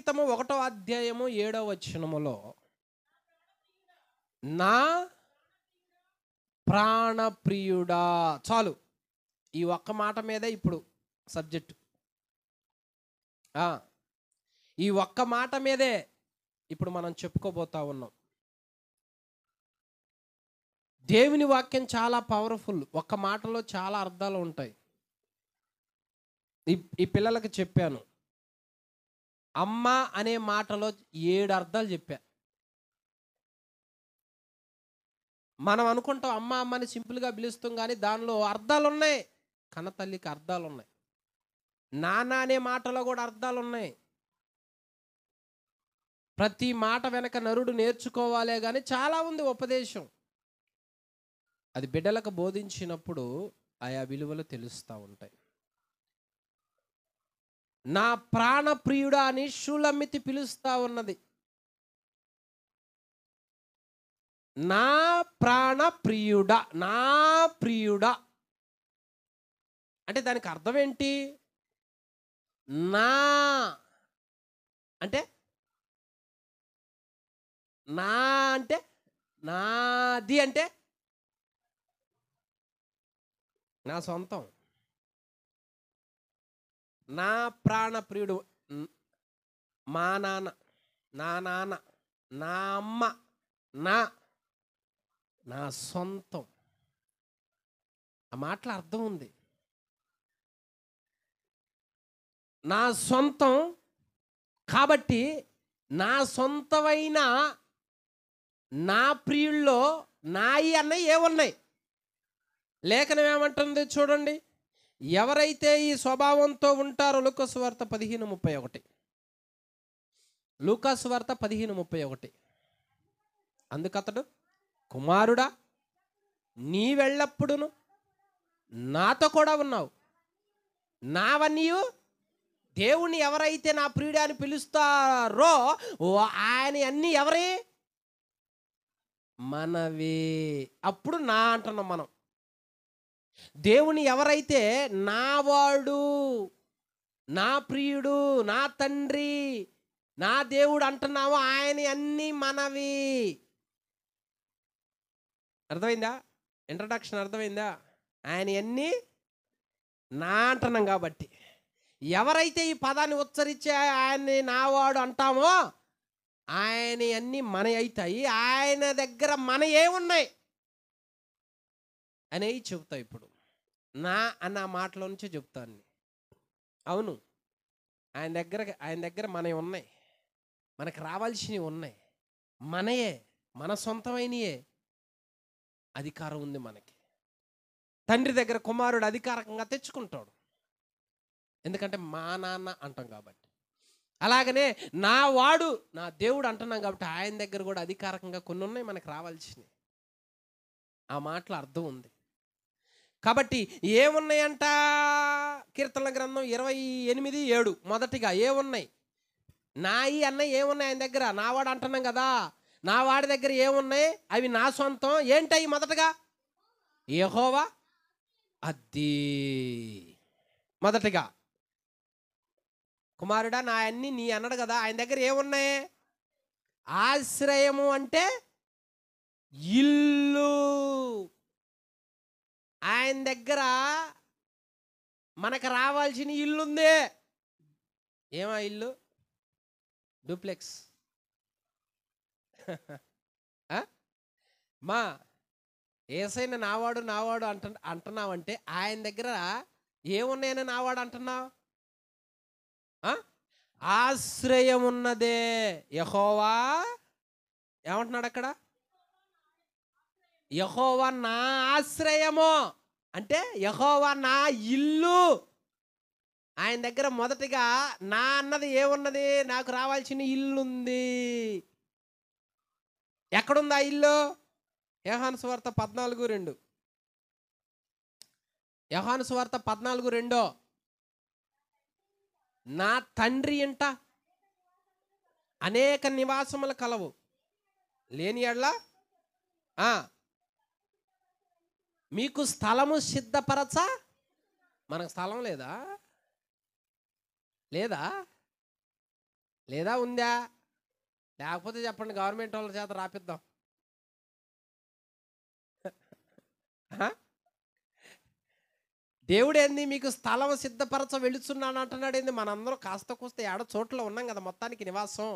సంగీతము 1వ అధ్యాయము 7వ వచనములో నా ప్రాణప్రియుడా, చాలు ఈ ఒక్క మాట మీదే ఇప్పుడు సబ్జెక్టు. ఈ ఒక్క మాట మీదే ఇప్పుడు మనం చెప్పుకోబోతా ఉన్నాం. దేవుని వాక్యం చాలా పవర్ఫుల్. ఒక్క మాటలో చాలా అర్థాలు ఉంటాయి. ఈ పిల్లలకి చెప్పాను, అమ్మ అనే మాటలో 7 అర్థాలు చెప్పా. మనం అనుకుంటాం అమ్మ అమ్మని సింపుల్గా పిలుస్తాం, కానీ దానిలో అర్థాలు ఉన్నాయి. కన్న తల్లికి అర్థాలు ఉన్నాయి. నాన్న అనే మాటలో కూడా అర్థాలు ఉన్నాయి. ప్రతి మాట వెనక నరుడు నేర్చుకోవాలే కానీ చాలా ఉంది ఉపదేశం. అది బిడ్డలకు బోధించినప్పుడు ఆయా విలువలు తెలుస్తూ ఉంటాయి. నా ప్రాణప్రియుడా అని షూలమ్మితి పిలుస్తూ ఉన్నది. నా ప్రాణప్రియుడా, నా ప్రియుడా అంటే దానికి అర్థం ఏంటి? నా అంటే నా అంటే నాది అంటే నా సొంతం. నా ప్రాణప్రియుడు మా నాన్న, నా నాన్న, నా అమ్మ, నా సొంతం. ఆ మాటల అర్థం ఉంది. నా సొంతం కాబట్టి నా సొంతమైన నా ప్రియుల్లో నాయి అన్నవి ఏమున్నాయి? లేఖనం ఏమంటుంది చూడండి. ఎవరైతే ఈ స్వభావంతో ఉంటారో, లూకాసు వార్త 15:31, లూకాసు వార్త 15:31, అందుకతడు కుమారుడా నీ వెళ్ళప్పుడును నాతో కూడా ఉన్నావు, నావన్నీయు దేవుణ్ణి ఎవరైతే నా ప్రియుడా అని పిలుస్తారో ఆయన అన్నీ ఎవరి మనవే. అప్పుడు నా అంటున్నాం మనం. దేవుని ఎవరైతే నావాడు, నా ప్రియుడు, నా తండ్రి, నా దేవుడు అంటున్నావో ఆయన అన్నీ మనవి. అర్థమైందా? ఇంట్రడక్షన్ అర్థమైందా? ఆయన అన్నీ నా అంటున్నాం కాబట్టి ఎవరైతే ఈ పదాన్ని ఉచ్చరించి ఆయన్ని నావాడు అంటామో ఆయన అన్నీ మన అవుతాయి. ఆయన దగ్గర మన ఏమున్నాయి అనేవి చెబుతా. ఇప్పుడు నా అన్న మాటలో నుంచి చెప్తాను. అవును, ఆయన దగ్గర మనవి ఉన్నాయి, మనకు రావాల్సినవి ఉన్నాయి, మనయే, మన సొంతమైనయే. అధికారం ఉంది మనకి. తండ్రి దగ్గర కుమారుడు అధికారికంగా తెచ్చుకుంటాడు, ఎందుకంటే మా నాన్న అంటాం కాబట్టి. అలాగనే నా వాడు, నా దేవుడు అంటున్నాం కాబట్టి ఆయన దగ్గర కూడా అధికారికంగా కొన్ని ఉన్నాయి మనకు రావాల్సినవి. ఆ మాటలో అర్థం ఉంది కాబట్టి ఏమున్నాయంట? కీర్తనల గ్రంథం 28:7 మొదటిగా ఏమున్నాయి? నాయి అన్నవి ఏమున్నాయి ఆయన దగ్గర? నా వాడు అంటున్నాం కదా, నా వాడి దగ్గర ఏమున్నాయి? అవి నా సొంతం. ఏంటవి? మొదటగా యెహోవా, అది మొదటిగా. కుమారుడా నా అన్ని నీ అన్నాడు కదా, ఆయన దగ్గర ఏమున్నాయి? ఆశ్రయము అంటే ఇల్లు. ఆయన దగ్గర మనకు రావాల్సిన ఇల్లు ఉంది. ఏమా ఇల్లు? డూప్లెక్స్. మా ఏసైనా నావాడు నావాడు అంటున్నావంటే ఆయన దగ్గర ఏమున్నాయని నావాడు అంటున్నావు? ఆశ్రయం ఉన్నదే. యెహోవా ఏమంటున్నాడు అక్కడ? యెహోవా నా ఆశ్రయము అంటే యెహోవా నా ఇల్లు. ఆయన దగ్గర మొదటిగా నా అన్నది ఏమున్నది? నాకు రావాల్సిన ఇల్లు ఉంది. ఎక్కడుంది ఆ ఇల్లు? యోహాను సువార్త 14:2, యోహాను సువార్త 14:2, నా తండ్రి ఇంట అనేక నివాసములు కలవు, లేని యెడల మీకు స్థలము సిద్ధపరచ. మనకు స్థలం లేదా? లేదా ఉందా? లేకపోతే చెప్పండి, గవర్నమెంట్ వాళ్ళ చేత రాపిద్దాం. దేవుడు ఏంది మీకు స్థలం సిద్ధపరచ వెళుతున్నాను అంటున్నాడు ఏంది? మనందరం కాస్త కూస్త ఏడ చోట్ల ఉన్నాం కదా మొత్తానికి నివాసం.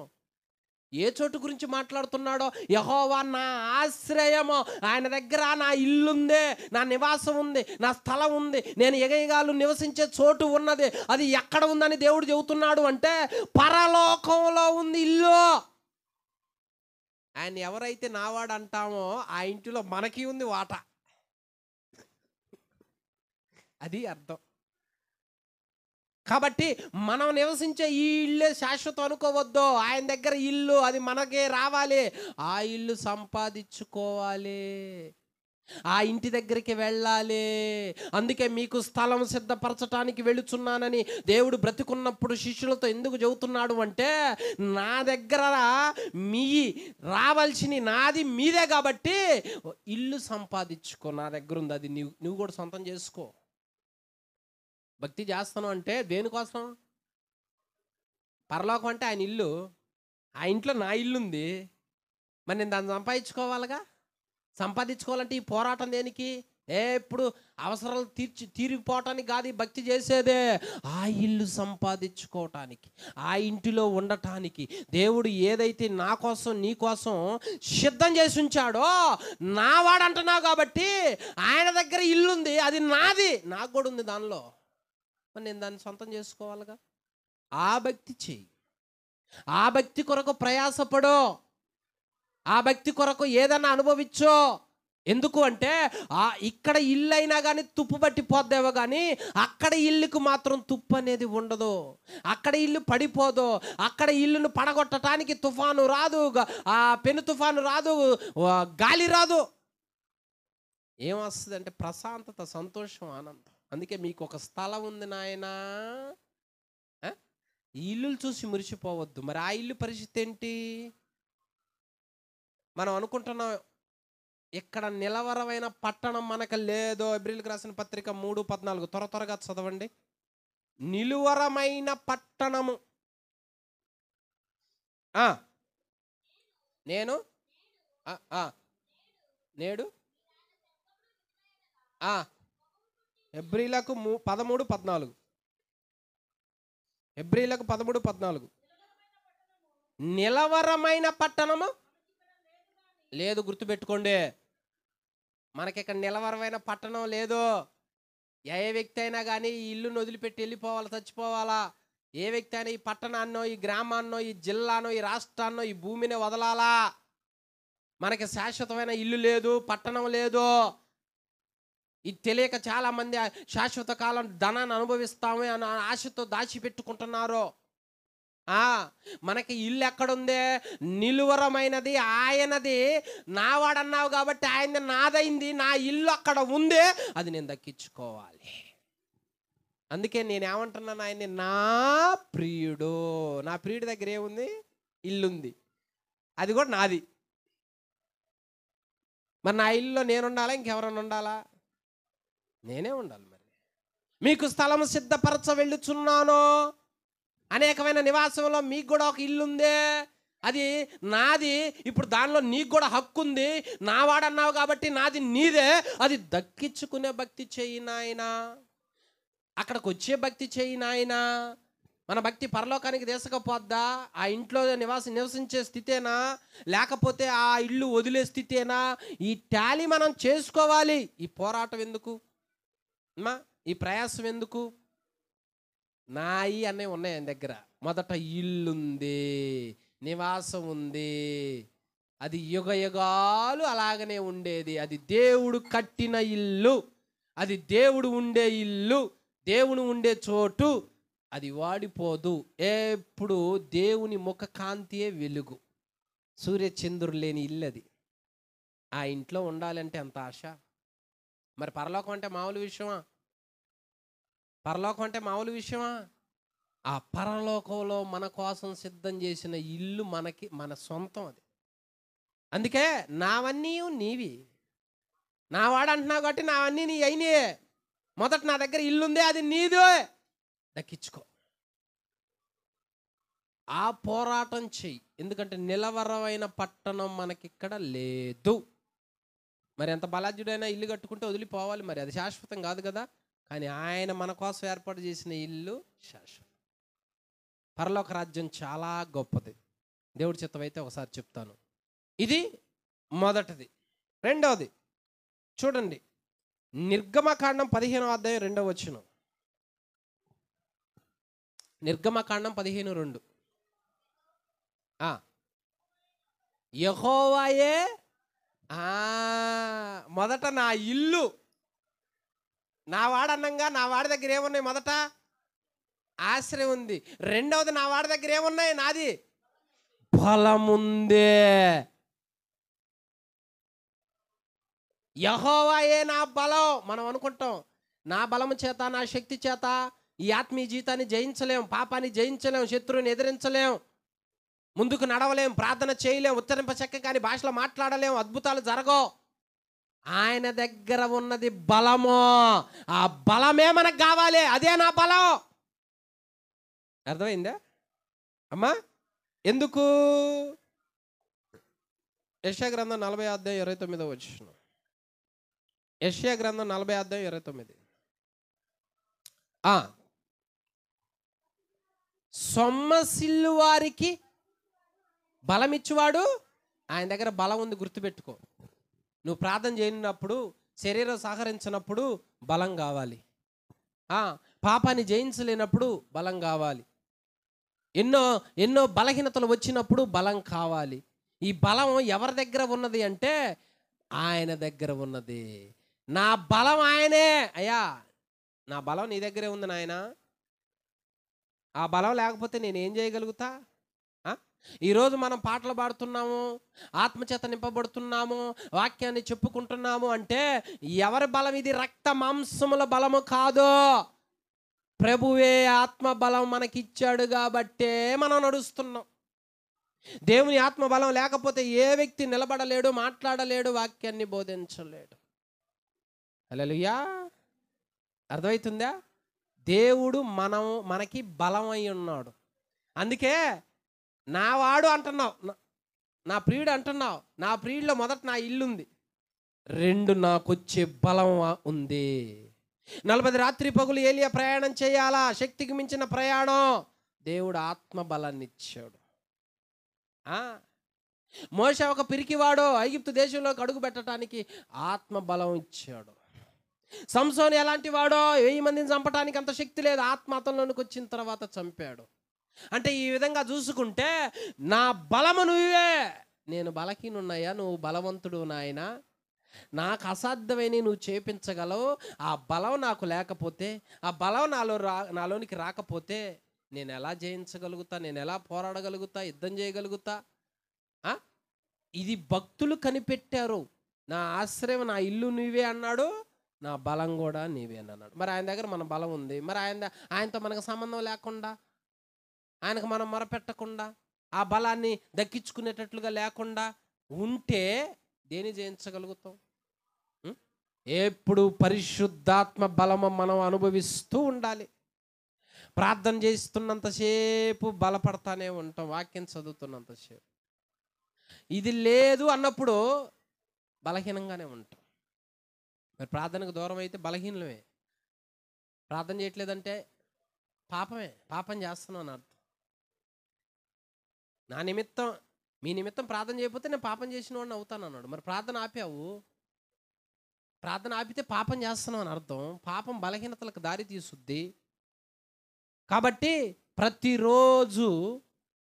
ఏ చోటు గురించి మాట్లాడుతున్నాడో? యెహోవా నా ఆశ్రయము, ఆయన దగ్గర నా ఇల్లుంది, నా నివాసం ఉంది, నా స్థలం ఉంది, నేను ఎగయగాలు నివసించే చోటు ఉన్నది. అది ఎక్కడ ఉందని దేవుడు చెబుతున్నాడు అంటే పరలోకంలో ఉంది ఇల్లు. ఆయన ఎవరైతే నావాడు అంటామో ఆ ఇంటిలో మనకి ఉంది వాటా. అది అర్థం. కాబట్టి మనం నివసించే ఈ ఇల్లే శాశ్వతం అనుకోవద్దు. ఆయన దగ్గర ఇల్లు, అది మనకే రావాలి. ఆ ఇల్లు సంపాదించుకోవాలి, ఆ ఇంటి దగ్గరికి వెళ్ళాలి. అందుకే మీకు స్థలం సిద్ధపరచడానికి వెళుచున్నానని దేవుడు బ్రతికున్నప్పుడు శిష్యులతో ఎందుకు చెబుతున్నాడు అంటే, నా దగ్గర మీ రావాల్సిన నాది మీదే కాబట్టి ఇల్లు సంపాదించుకో. నా దగ్గర ఉంది, అది నువ్వు కూడా సొంతం చేసుకో. భక్తి చేస్తాను అంటే దేనికోసం? పరలోకం అంటే ఆయన ఇల్లు, ఆ ఇంట్లో నా ఇల్లు ఉంది, మరి నేను దాన్ని సంపాదించుకోవాలిగా. సంపాదించుకోవాలంటే ఈ పోరాటం దేనికి? ఎప్పుడు అవసరాలు తీరిపోవటానికి కాదు ఈ భక్తి చేసేదే. ఆ ఇల్లు సంపాదించుకోవటానికి, ఆ ఇంటిలో ఉండటానికి దేవుడు ఏదైతే నా కోసం నీ కోసం సిద్ధం చేసి ఉంచాడో, నా వాడు అంటున్నావు కాబట్టి ఆయన దగ్గర ఇల్లు ఉంది, అది నాది, నాకు కూడా ఉంది దానిలో. మరి నేను దాన్ని సొంతం చేసుకోవాలిగా. ఆ భక్తి చెయ్యి, ఆ భక్తి కొరకు ప్రయాసపడు, ఆ భక్తి కొరకు ఏదన్నా అనుభవించో. ఎందుకు అంటే ఇక్కడ ఇల్లు అయినా కానీ తుప్పు పట్టిపోద్దేవో కానీ అక్కడ ఇల్లుకు మాత్రం తుప్పు అనేది ఉండదు. అక్కడ ఇల్లు పడిపోదు. అక్కడ ఇల్లును పడగొట్టడానికి తుఫాను రాదు, పెను తుఫాను రాదు, గాలి రాదు. ఏమొస్తుంది అంటే ప్రశాంతత, సంతోషం, ఆనందం. అందుకే మీకు ఒక స్థలం ఉంది నాయనా, ఈ ఇల్లులు చూసి మురిసిపోవద్దు. మరి ఆ ఇల్లు పరిస్థితి ఏంటి? మనం అనుకుంటున్నాం ఇక్కడ నిలవరమైన పట్టణం మనకు లేదో. ఎబ్రిల్కి రాసిన పత్రిక 3:14 త్వరగా చదవండి. నిలువరమైన పట్టణము. నేను నేడు ఎబ్రిలకు 13:14 ఎబ్రిలకు 13:14 నిలవరమైన పట్టణము లేదు. గుర్తుపెట్టుకోండి, మనకిక్కడ నిలవరమైన పట్టణం లేదు. ఏ వ్యక్తి అయినా కానీ ఈ ఇల్లును వదిలిపెట్టి వెళ్ళిపోవాలా, చచ్చిపోవాలా. ఏ వ్యక్తి అయినా ఈ పట్టణాన్నో, ఈ గ్రామాన్నో, ఈ జిల్లానో, ఈ రాష్ట్రాన్నో, ఈ భూమిని వదలాలా. మనకి శాశ్వతమైన ఇల్లు లేదు, పట్టణం లేదు. ఇది తెలియక చాలామంది శాశ్వత కాలం ధనాన్ని అనుభవిస్తామే అని ఆశతో దాచిపెట్టుకుంటున్నారు. మనకి ఇల్లు ఎక్కడుంది? నిలువరమైనది, ఆయనది. నావాడన్నావు కాబట్టి ఆయనది నాదైంది, నా ఇల్లు అక్కడ ఉంది, అది నేను దక్కించుకోవాలి. అందుకే నేనేమంటున్నాను, ఆయన్ని నా ప్రియుడు. నా ప్రియుడి దగ్గర ఏముంది? ఇల్లుంది, అది కూడా నాది. మరి నా ఇల్లులో నేను ఉండాలా, ఇంకెవరైనా ఉండాలా? నేనే ఉండాలి. మరి మీకు స్థలం సిద్ధపరచ వెళ్ళుచున్నాను. అనేకమైన నివాసంలో మీకు కూడా ఒక ఇల్లు ఉంది, అది నాది. ఇప్పుడు దానిలో నీకు కూడా హక్కు ఉంది. నా వాడన్నావు కాబట్టి నాది నీదే. అది దక్కించుకునే భక్తి చెయ్యి నాయనా, అక్కడికి వచ్చే భక్తి చెయ్యి నాయనా. మన భక్తి పరలోకానికి తీసుకపోద్దా? ఆ ఇంట్లో నివసించే స్థితేనా, లేకపోతే ఆ ఇల్లు వదిలే స్థితేనా? ఈ టాలీ మనం చేసుకోవాలి. ఈ పోరాటం ఎందుకు ఈ ప్రయాసం ఎందుకు? నాయి అన్నవి ఉన్నాయి ఆయన దగ్గర. మొదట ఇల్లుంది, నివాసం ఉంది, అది యుగ యుగాలు అలాగనే ఉండేది. అది దేవుడు కట్టిన ఇల్లు, అది దేవుడు ఉండే ఇల్లు, దేవుడు ఉండే చోటు. అది వాడిపోదు. ఎప్పుడు దేవుని ముఖ కాంతియే వెలుగు. సూర్యచంద్రులు లేని ఇల్లు అది. ఆ ఇంట్లో ఉండాలంటే అంత ఆశ. మరి పరలోకం అంటే మామూలు విషయమా? పరలోకం అంటే మామూలు విషయమా? ఆ పరలోకంలో మన కోసం సిద్ధం చేసిన ఇల్లు మనకి, మన సొంతం అది. అందుకే నావన్నీ నీవి, నా వాడు అంటున్నావు కాబట్టి నావన్నీ నీ అయినాయే. మొదట నా దగ్గర ఇల్లుందే, అది నీదే, దక్కించుకో. ఆ పోరాటం చెయ్యి. ఎందుకంటే నిలవరమైన పట్టణం మనకిక్కడ లేదు. మరి ఎంత బలాఢ్యుడైనా ఇల్లు కట్టుకుంటే వదిలిపోవాలి, మరి అది శాశ్వతం కాదు కదా. కానీ ఆయన మన కోసం ఏర్పాటు చేసిన ఇల్లు శాశ్వతం. పరలోక రాజ్యం చాలా గొప్పది. దేవుడి చిత్తమైతే ఒకసారి చెప్తాను. ఇది మొదటిది. రెండవది చూడండి, నిర్గమకాండం 15వ అధ్యాయం 2వ వచనం. నిర్గమకాండం 15:2. యెహోవాయే మొదట నా ఇల్లు, నా వాడన్నంగా నా వాడి దగ్గర ఏమున్నాయి? మొదట ఆశ్రయం ఉంది. రెండవది నా వాడి దగ్గర ఏమున్నాయి? నాది బలముందే. యెహోవాయే నా బలం. మనం అనుకుంటాం నా బలము చేత, నా శక్తి చేత ఈ ఆత్మీయ జీవితాన్ని జయించలేం, పాపాన్ని జయించలేం, శత్రువుని ఎదిరించలేం, ముందుకు నడవలేం, ప్రార్థన చేయలేం, ఉచ్చరింపశక్తి కానీ భాషలో మాట్లాడలేం, అద్భుతాలు జరగవు. ఆయన దగ్గర ఉన్నది బలము. ఆ బలమే మనకు కావాలి. అదే నా బలం. అర్థమైందా అమ్మా? ఎందుకు? యెషయా గ్రంథం 40వ అధ్యాయం 29వ వచనం. యెషయా గ్రంథం 40వ అధ్యాయం 29. సొమ్మసిల్లు వారికి బలమిచ్చువాడు. ఆయన దగ్గర బలం ఉంది, గుర్తుపెట్టుకో. నువ్వు ప్రార్థన చేయనప్పుడు, శరీరం సహకరించినప్పుడు బలం కావాలి. పాపాన్ని జయించలేనప్పుడు బలం కావాలి. ఎన్నో ఎన్నో బలహీనతలు వచ్చినప్పుడు బలం కావాలి. ఈ బలం ఎవరి దగ్గర ఉన్నది అంటే ఆయన దగ్గర ఉన్నది. నా బలం ఆయనే. అయ్యా, నా బలం నీ దగ్గరే ఉంది నాయన. ఆ బలం లేకపోతే నేనేం చేయగలుగుతా? ఈరోజు మనం పాటలు పాడుతున్నాము, ఆత్మచేత నింపబడుతున్నాము, వాక్యాన్ని చెప్పుకుంటున్నాము అంటే ఎవరి బలం ఇది? రక్త మాంసముల బలము కాదు, ప్రభువే ఆత్మ బలం మనకిచ్చాడు కాబట్టే మనం నడుస్తున్నాం. దేవుని ఆత్మ బలం లేకపోతే ఏ వ్యక్తి నిలబడలేడు, మాట్లాడలేడు, వాక్యాన్ని బోధించలేడు. హల్లెలూయా. అర్థమవుతుందా? దేవుడు మనకి బలం అయి ఉన్నాడు. అందుకే నా వాడు అంటున్నావు, నా ప్రియుడు అంటున్నావు. నా ప్రియుడిలో మొదట నా ఇల్లు ఉంది, 2 నాకొచ్చే బలం ఉంది. 40 రాత్రి పగులు ఏలియా ప్రయాణం చేయాలా, శక్తికి మించిన ప్రయాణం. దేవుడు ఆత్మ బలాన్ని ఇచ్చాడు. మోషే ఒక పిరికివాడు, ఐగుప్తు దేశంలోకి అడుగు పెట్టడానికి ఆత్మ బలం ఇచ్చాడు. సంసోను ఎలాంటి వాడో, 1000 మందిని చంపడానికి అంత శక్తి లేదు, ఆత్మ అతనిలోనికి వచ్చిన తర్వాత చంపాడు. అంటే ఈ విధంగా చూసుకుంటే నా బలము నువ్వే. నేను బలహీనున్నాయా, నువ్వు బలవంతుడు నాయనా. నాకు అసాధ్యమైన నువ్వు చేపించగలవు. ఆ బలం నాకు లేకపోతే, ఆ బలం నాలోనికి రాకపోతే నేను ఎలా జయించగలుగుతా? నేను ఎలా పోరాడగలుగుతా? యుద్ధం చేయగలుగుతా? ఇది భక్తులు కనిపెట్టారు. నా ఆశ్రయం, నా ఇల్లు నీవే అన్నాడు, నా బలం కూడా నీవే అన్నాడు. మరి ఆయన దగ్గర మన బలం ఉంది. మరి ఆయనతో మనకు సంబంధం లేకుండా, ఆయనకు మనం మొరపెట్టకుండా, ఆ బలాన్ని దక్కించుకునేటట్లుగా లేకుండా ఉంటే దేని జయించగలుగుతాం? ఎప్పుడు పరిశుద్ధాత్మ బలము మనం అనుభవిస్తూ ఉండాలి. ప్రార్థన చేస్తున్నంతసేపు బలపడతానే ఉంటాం, వాక్యం చదువుతున్నంతసేపు. ఇది లేదు అన్నప్పుడు బలహీనంగానే ఉంటాం. మరి ప్రార్థనకు దూరం అయితే బలహీనమే. ప్రార్థన చేయట్లేదంటే పాపం చేస్తున్నావు అని అర్థం. నా నిమిత్తం, మీ నిమిత్తం ప్రార్థన చేయకపోతే నేను పాపం చేసిన వాడిని అవుతాను అన్నాడు. మరి ప్రార్థన ఆపావు, ప్రార్థన ఆపితే పాపం చేస్తున్నావు అని అర్థం. పాపం బలహీనతలకు దారి తీసుద్ది. కాబట్టి ప్రతిరోజు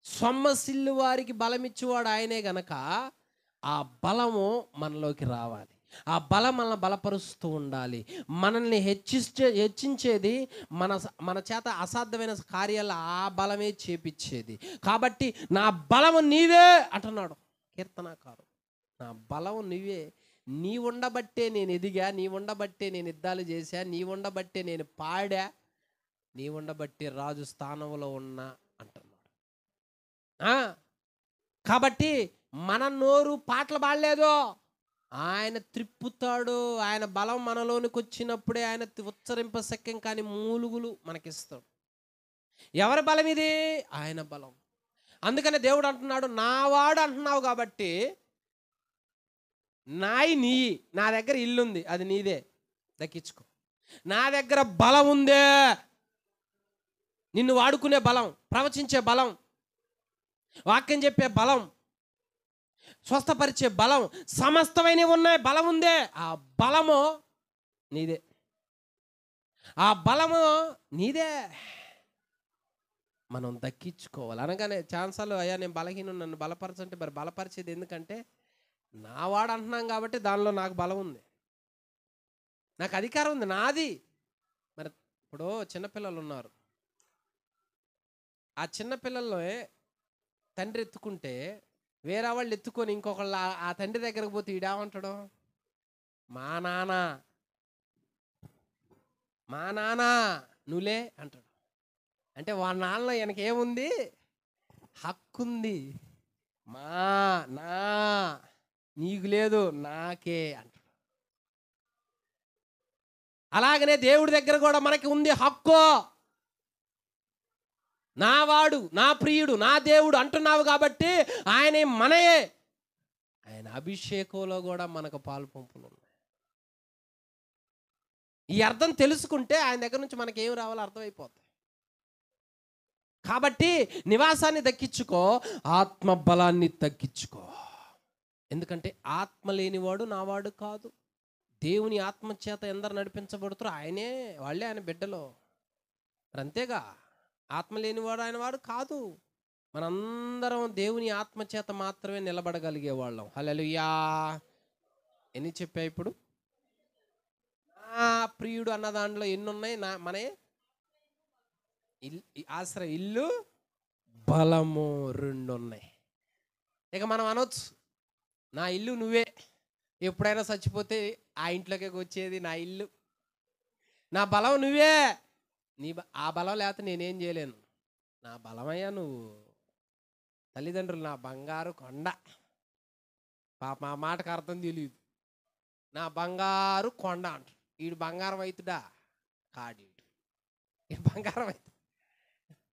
సొమ్మసిల్లు వారికి బలమిచ్చేవాడు ఆయనే గనక ఆ బలము మనలోకి రావాలి. ఆ బలం మనల్ని బలపరుస్తూ ఉండాలి. మనల్ని హెచ్చించేది మన చేత అసాధ్యమైన కార్యాలు ఆ బలమే చేపించేది. కాబట్టి నా బలము నీవే అంటున్నాడు కీర్తనాకారు. నా బలము నీవే. నీ ఉండబట్టే నేను ఎదిగా, నీ ఉండబట్టే నేను యుద్ధాలు చేశా, నీ ఉండబట్టే నేను పాడా, నీ ఉండబట్టే రాజు స్థానంలో ఉన్నా అంటున్నాడు. కాబట్టి మన నోరు పాటలు పాడలేదు, ఆయన త్రిప్పుతాడు. ఆయన బలం మనలోనికి వచ్చినప్పుడే ఆయన ఉచ్చరింపశక్యం కాని మూలుగులు మనకిస్తాడు. ఎవరి బలం ఇది? ఆయన బలం. అందుకనే దేవుడు అంటున్నాడు, నావాడు అంటున్నావు కాబట్టి నాయి నీ, నా దగ్గర ఇల్లుంది, అది నీదే, దక్కించుకో. నా దగ్గర బలం ఉందే, నిన్ను వాడుకునే బలం, ప్రవచించే బలం, వాక్యం చెప్పే బలం, స్వస్థపరిచే బలం, సమస్తమైనవి ఉన్నాయి, బలం ఉందే. ఆ బలము నీదే, ఆ బలము నీదే, మనం దక్కించుకోవాలి. అనగానే ఛాన్సాలు, అయ్యా నేను బలహీనం, నన్ను బలపరచంటే, మరి బలపరిచేది ఎందుకంటే నావాడు అంటున్నాం కాబట్టి దానిలో నాకు బలం ఉంది, నాకు అధికారం ఉంది, నాది. మరి ఇప్పుడు చిన్నపిల్లలు ఉన్నారు, ఆ చిన్నపిల్లల్లో తండ్రి ఎత్తుకుంటే వేరే వాళ్ళు ఎత్తుకొని ఇంకొకళ్ళు ఆ తండ్రి దగ్గరకు పోతే ఈడేమంటాడు, మా నాన్న నువ్వులే అంటాడు. అంటే వాళ్ళ నాన్నలో ఈయనకేముంది, హక్కు ఉంది. నా నీకు లేదు, నాకే అంటాడు. అలాగనే దేవుడి దగ్గర కూడా మనకి ఉంది హక్కు. నావాడు, నా ప్రియుడు, నా దేవుడు అంటున్నావు కాబట్టి ఆయన మనయే, ఆయన అభిషేకంలో కూడా మనకు పాలు పంపులు ఉన్నాయి. ఈ అర్థం తెలుసుకుంటే ఆయన దగ్గర నుంచి మనకి ఏం రావాలో అర్థమైపోతుంది. కాబట్టి నివాసాన్ని దక్కించుకో, ఆత్మ బలాన్ని తగ్గించుకో. ఎందుకంటే ఆత్మ లేనివాడు నావాడు కాదు. దేవుని ఆత్మ చేత ఎందరు నడిపించబడుతారో ఆయనే, వాళ్ళే ఆయన బిడ్డలో. మరి అంతేగా, ఆత్మ లేనివాడు ఆయన వాడు కాదు. మనందరం దేవుని ఆత్మ చేత మాత్రమే నిలబడగలిగే వాళ్ళం. హల్లెలూయా. ఎన్ని చెప్పా ఇప్పుడు? నా ప్రియుడు అన్న దాంట్లో ఎన్ని ఉన్నాయి? మనే ఆశ్రయం, ఇల్లు, బలము, 2 ఉన్నాయి. ఇక మనం అనొచ్చు, నా ఇల్లు నువ్వే, ఎప్పుడైనా చచ్చిపోతే ఆ ఇంట్లోకి వచ్చేది నా ఇల్లు. నా బలం నువ్వే, ఆ బలం లేకపోతే నేనేం చేయలేను. నా బలమయ్యా నువ్వు. తల్లిదండ్రులు నా బంగారు కొండ, పాప ఆ మాటకు అర్థం తెలియదు. నా బంగారు కొండ అంటారు. వీడు బంగారం అవుతుడా కాడు, వీడు బంగారం అవుతుంది.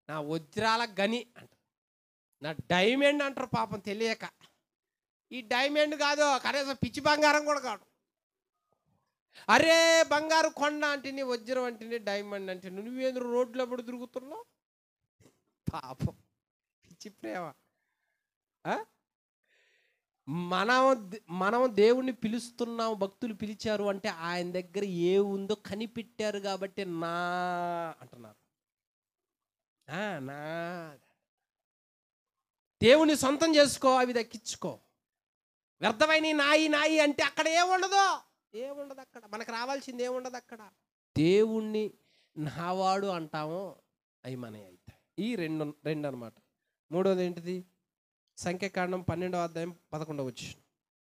నా వజ్రాల గని అంటారు, నా డైమండ్ అంటారు పాపం తెలియక. ఈ డైమండ్ కాదు, కనీసం పిచ్చి బంగారం కూడా కాదు. అరే బంగారు కొండ అంటేనే, వజ్రం అంటేనే, డైమండ్ అంటే నువ్వేంద్ర రోడ్లో పడి తిరుగుతున్నావు. పాపం పిచ్చి ప్రేమ. మనం దేవుణ్ణి పిలుస్తున్నాం, భక్తులు పిలిచారు అంటే ఆయన దగ్గర ఏ ఉందో కనిపెట్టారు కాబట్టి నా అంటున్నారు. నా దేవుని సొంతం చేసుకో, అవి దక్కించుకో. వ్యర్థమైన నాయి అంటే అక్కడ ఏముండదు, అక్కడ మనకు రావాల్సింది ఏముండదు. అక్కడ దేవుణ్ణి నావాడు అంటామో అవి మనవి అవుతాయి. ఈ రెండు అనమాట. మూడోది ఏంటిది? సంఖ్యాకాండం 12వ అధ్యాయం 11వ వచనం.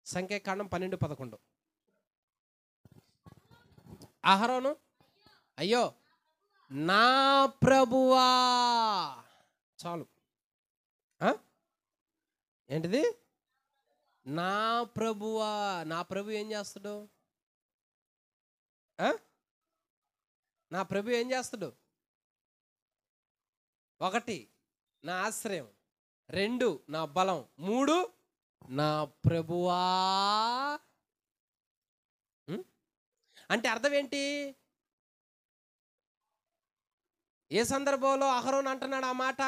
సంఖ్యాకాండం 12:11. అహరోను, అయ్యో నా ప్రభువా. చాలు. ఏంటిది? నా ప్రభువా. నా ప్రభు ఏం చేస్తాడు? నా ప్రభు ఏం చేస్తాడు? 1 నా ఆశ్రయం, 2 నా బలం, 3 నా ప్రభువా. అంటే అర్థం ఏంటి? ఏ సందర్భంలో అహరోను అంటున్నాడు ఆ మాట?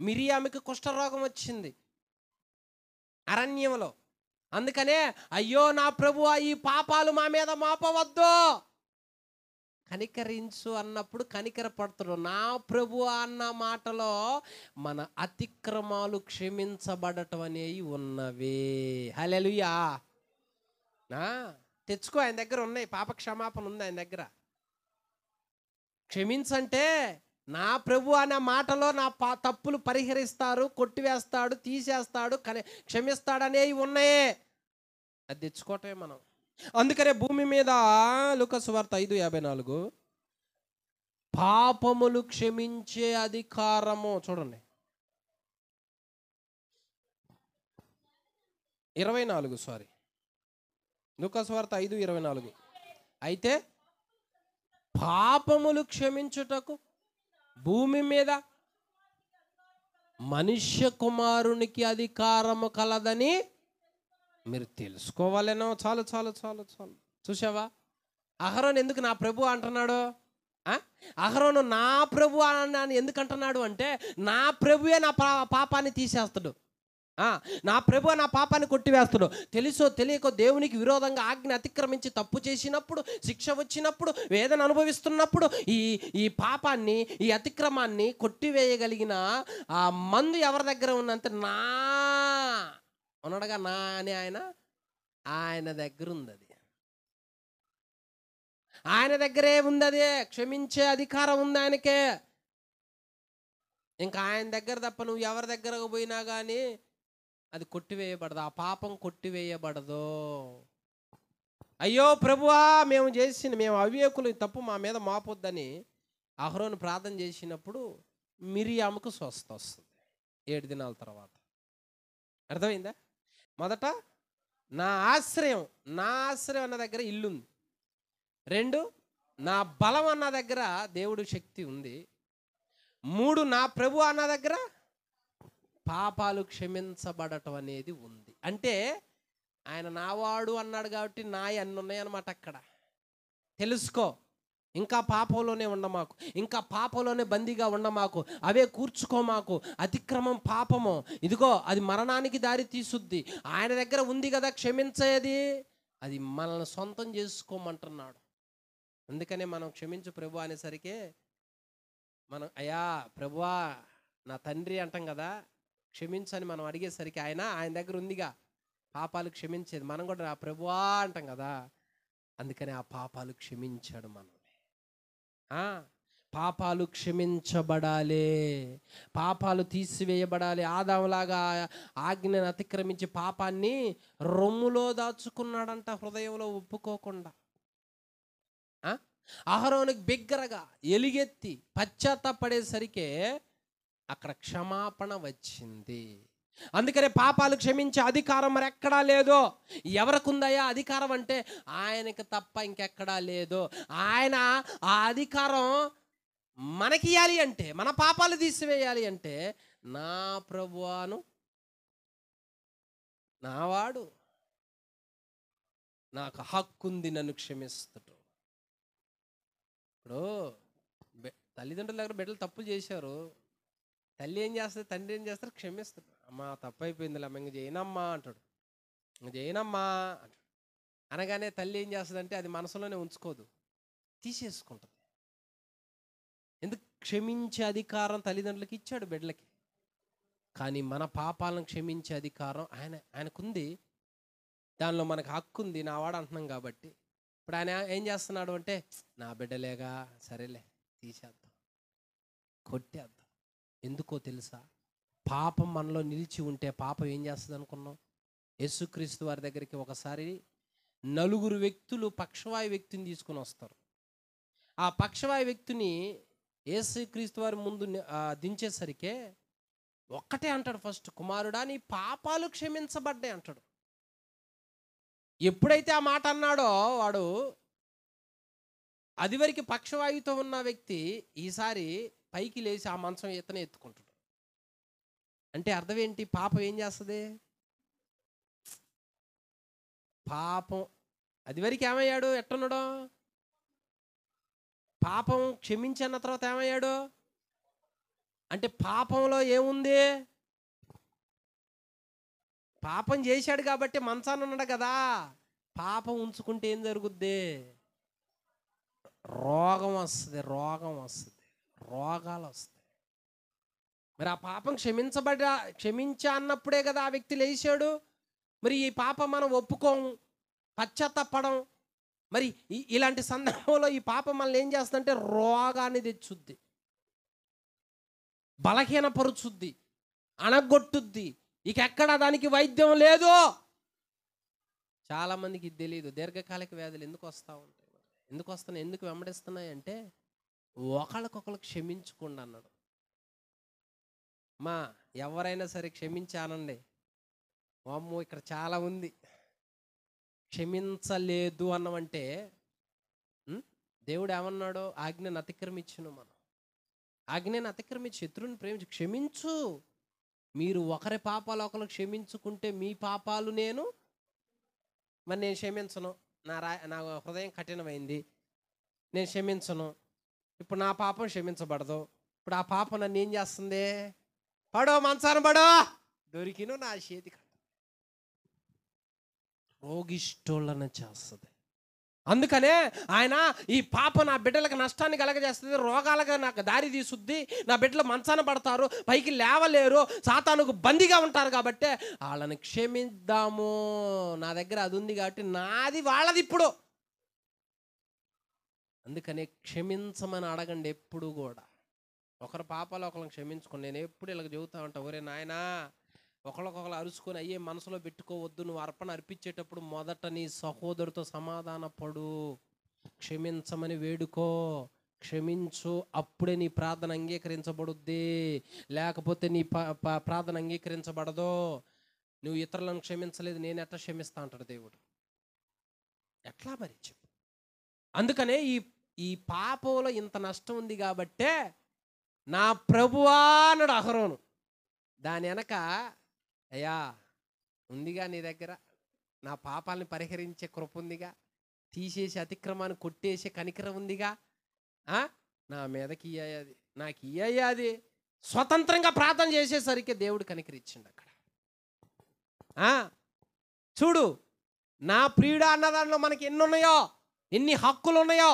మిరియామికి కుష్ఠరోగం వచ్చింది అరణ్యంలో. అందుకనే అయ్యో నా ప్రభువా, ఈ పాపాలు మా మీద మోపవద్దు, కనికరించు అన్నప్పుడు కనికరపడుతుడు. నా ప్రభువా అన్న మాటలో మన అతిక్రమాలు క్షమించబడటం అనేవి ఉన్నవే. హల్లెలూయా. తెచ్చుకో, ఆయన దగ్గర ఉన్నాయి, పాప క్షమాపణ ఉంది ఆయన దగ్గర. క్షమించంటే నా ప్రభు అనే మాటలో నా తప్పులు పరిహరిస్తారు, కొట్టివేస్తాడు, తీసేస్తాడు, క్షమిస్తాడనేవి ఉన్నాయే. అది తెచ్చుకోవటమే మనం. అందుకనే భూమి మీద లూకా సువార్త 5:54 పాపములు క్షమించే అధికారము, చూడండి 24 లూకా సువార్త 5:24. అయితే పాపములు క్షమించుటకు భూమి మీద మనుష్య కుమారునికి అధికారము కలదని మీరు తెలుసుకోవాలేనో. చాలు చాలు చాలు చాలు. చూసావా, అహరోను ఎందుకు నా ప్రభు అంటున్నాడు? అహరోను నా ప్రభు అని ఎందుకు అంటున్నాడు అంటే, నా ప్రభువే నా పాపాన్ని తీసేస్తాడు. నా ప్రభు నా పాపాన్ని కొట్టివేస్తాడు. తెలుసో తెలియకో దేవునికి విరోధంగా ఆజ్ఞ అతిక్రమించి తప్పు చేసినప్పుడు, శిక్ష వచ్చినప్పుడు, వేదన అనుభవిస్తున్నప్పుడు ఈ పాపాన్ని, ఈ అతిక్రమాన్ని కొట్టివేయగలిగిన ఆ మందు ఎవరి దగ్గర ఉందంటే, నా ఉన్నాడుగా నా అని ఆయన దగ్గర ఉంది. అది ఆయన దగ్గరే ఉంది. అదే క్షమించే అధికారం ఉంది ఆయనకే. ఇంకా ఆయన దగ్గర తప్ప నువ్వు ఎవరి దగ్గరకు పోయినా కానీ అది కొట్టివేయబడదు, ఆ పాపం కొట్టివేయబడదు. అయ్యో ప్రభువా, మేము అవివేకులు, తప్పు మా మీద మోపొద్దని అహరోను ప్రార్థన చేసినప్పుడు మిరియాముకు స్వస్థ వస్తుంది 7 దినాల తర్వాత. అర్థమైందా? మొదట నా ఆశ్రయం అన్న దగ్గర ఇల్లుంది. 2, నా బలం అన్న దగ్గర దేవుడు శక్తి ఉంది. 3, నా ప్రభు అన్న దగ్గర పాపాలు క్షమించబడటం అనేది ఉంది. అంటే ఆయన నావాడు అన్నాడు కాబట్టి అన్ని ఉన్నాయన్నమాట. అక్కడ తెలుసుకో, ఇంకా పాపంలోనే ఉండమాకు, ఇంకా పాపంలోనే బందీగా ఉండమాకు, అవే కూర్చుకోమాకు. అతిక్రమం పాపము, ఇదిగో అది మరణానికి దారి తీసుద్ది. ఆయన దగ్గర ఉంది కదా క్షమించేది, అది మనల్ని సొంతం చేసుకోమంటున్నాడు. అందుకనే మనం క్షమించు ప్రభు అనేసరికి మనం అయ్యా ప్రభువా నా తండ్రి అంటాం కదా, క్షమించని మనం అడిగేసరికి ఆయన దగ్గర ఉందిగా పాపాలు క్షమించేది. మనం కూడా నా ప్రభువా అంటాం కదా, అందుకని ఆ పాపాలు క్షమించాడు మనల్ని. పాపాలు క్షమించబడాలి, పాపాలు తీసివేయబడాలి. ఆదాములాగా ఆజ్ఞను అతిక్రమించి పాపాన్ని రొమ్ములో దాచుకున్నాడంట, హృదయంలో ఒప్పుకోకుండా. అహరోనుకి బిగ్గరగా ఎలుగెత్తి పశ్చాత్తాపడేసరికే అక్కడ క్షమాపణ వచ్చింది. అందుకనే పాపాలు క్షమించే అధికారం మరి ఎక్కడా లేదో. ఎవరికి ఉందయ్యా అధికారం అంటే, ఆయనకి తప్ప ఇంకెక్కడా లేదు. ఆయన ఆ అధికారం మనకి ఇవ్వాలి అంటే, మన పాపాలు తీసివేయాలి అంటే, నా ప్రభువాను నావాడు, నాకు హక్కుంది నన్ను క్షమిస్తాడు. ఇప్పుడు తల్లిదండ్రుల దగ్గర బిడ్డలు తప్పులు చేశారు, తల్లి ఏం చేస్తుంది, తండ్రి ఏం చేస్తారు, క్షమిస్తాడు. అమ్మా తప్పు అయిపోయిందిలే అమ్మ, ఇంక చేయనమ్మా అంటాడు, ఇంక చేయనమ్మా అంటాడు. అనగానే తల్లి ఏం చేస్తుందంటే అది మనసులోనే ఉంచుకోదు, తీసేసుకుంటుంది. ఎందుకు? క్షమించే అధికారం తల్లిదండ్రులకి ఇచ్చాడు బిడ్డలకి. కానీ మన పాపాలను క్షమించే అధికారం ఆయనకుంది, దానిలో మనకు హక్కు ఉంది, నా వాడు అంటున్నాం కాబట్టి. ఇప్పుడు ఆయన ఏం చేస్తున్నాడు అంటే, నా బిడ్డలేగా సరేలే తీసేద్దాం, కొట్టేద్దాం. ఎందుకో తెలుసా? పాపం మనలో నిలిచి ఉంటే పాపం ఏం చేస్తుంది అనుకున్నాం? యేసుక్రీస్తు వారి దగ్గరికి ఒకసారి 4 వ్యక్తులు పక్షవాయు వ్యక్తిని తీసుకుని వస్తారు. ఆ పక్షవాయు వ్యక్తిని యేసుక్రీస్తు వారి ముందు దించేసరికే ఒక్కటే అంటాడు, ఫస్ట్, కుమారుడా నీ పాపాలు క్షమించబడ్డాయి అంటాడు. ఎప్పుడైతే ఆ మాట అన్నాడో వాడు, అదివరకు పక్షవాయుతో ఉన్న వ్యక్తి ఈసారి పైకి లేచి ఆ మంచం ఇతనే ఎత్తుకుంటాడు. అంటే అర్థం ఏంటి? పాపం ఏం చేస్తుంది? పాపం అదివరకు ఏమయ్యాడు? ఎట్టున్నాడు? పాపం క్షమించన్న తర్వాత ఏమయ్యాడు అంటే, పాపంలో ఏముంది? పాపం చేశాడు కాబట్టి మంచాన్ని ఉన్నాడు కదా. పాపం ఉంచుకుంటే ఏం జరుగుద్ది? రోగం వస్తుంది, రోగాలు వస్తాయి. మరి ఆ పాపం క్షమించా అన్నప్పుడే కదా ఆ వ్యక్తి లేచాడు. మరి ఈ పాపం మనం ఒప్పుకోము, పశ్చాత్తాపడం. మరి ఇలాంటి సందర్భంలో ఈ పాపం మనల్ని ఏం చేస్తుందంటే రోగాన్ని తెచ్చుద్ది, బలహీనపరుచుద్ది, అణగొట్టుద్ది. ఇక ఎక్కడ దానికి వైద్యం లేదు. చాలామందికి ఇది తెలియదు. దీర్ఘకాలిక వ్యాధులు ఎందుకు వస్తూ ఉంటాయి, ఎందుకు వస్తున్నాయి, ఎందుకు వెంబడిస్తున్నాయి అంటే, ఒకళ్ళకొకళ్ళు క్షమించుకోండి అన్నాడు. ఎవరైనా సరే క్షమించానండి. అమ్మో ఇక్కడ చాలా ఉంది. క్షమించలేదు అన్నమంటే దేవుడు ఏమన్నాడు? ఆజ్ఞను అతిక్రమించును. మనం ఆజ్ఞను అతిక్రమించి శత్రువుని ప్రేమించి క్షమించు, మీరు ఒకరి పాపాలు ఒకరు క్షమించుకుంటే మీ పాపాలు మరి నేను క్షమించను, నా హృదయం కఠినమైంది, నేను క్షమించను, ఇప్పుడు నా పాపం క్షమించబడదు. ఇప్పుడు ఆ పాపం నన్ను ఏం చేస్తుంది? పడో మంచాన పడో, దొరికిను నా చేతి రోగిష్టోళ్ళని చేస్తుంది. అందుకనే ఆయన ఈ పాప నా బిడ్డలకు నష్టాన్ని కలగజేస్తుంది, రోగాలుగా నాకు దారి తీసుద్ది, నా బిడ్డలు మంచాన పడతారు, పైకి లేవలేరు, సాతానుకు బందీగా ఉంటారు. కాబట్టి వాళ్ళని క్షమిద్దాము, నా దగ్గర అది ఉంది కాబట్టి నాది వాళ్ళది ఇప్పుడు. అందుకనే క్షమించమని అడగండి ఎప్పుడు కూడా. ఒకరి పాపాలు ఒకరిని క్షమించుకోండి. నేను ఎప్పుడు ఇలా చెబుతా ఉంటా, ఒరే నాయనా ఒకళ్ళకొకరు అరుచుకొని అయ్యే మనసులో పెట్టుకోవద్దు. నువ్వు అర్పణ అర్పించేటప్పుడు మొదట నీ సహోదరుతో సమాధాన పడు, క్షమించమని వేడుకో, క్షమించు, అప్పుడే నీ ప్రార్థన అంగీకరించబడుద్ది. లేకపోతే నీ ప్రార్థన అంగీకరించబడదు. నువ్వు ఇతరులను క్షమించలేదు, నేను ఎట్లా క్షమిస్తా అంటాడు దేవుడు. ఎట్లా మరి చెప్పు. అందుకనే ఈ పాపంలో ఇంత నష్టం ఉంది కాబట్టే నా ప్రభువా అన్నాడు అహరోను. దాని వెనక అయ్యా ఉందిగా నీ దగ్గర, నా పాపాలని పరిహరించే కృప ఉందిగా, తీసేసి అతిక్రమాన్ని కొట్టేసే కనికరం ఉందిగా, నా మీదకి ఇయ్యాది, నాకు ఇయ్యాది. స్వతంత్రంగా ప్రార్థన చేసేసరికి దేవుడు కనికరించిండు అక్కడ. చూడు, నా ప్రియుడా అన్న దానిలో మనకి ఎన్ని ఉన్నాయో, ఎన్ని హక్కులు ఉన్నాయో,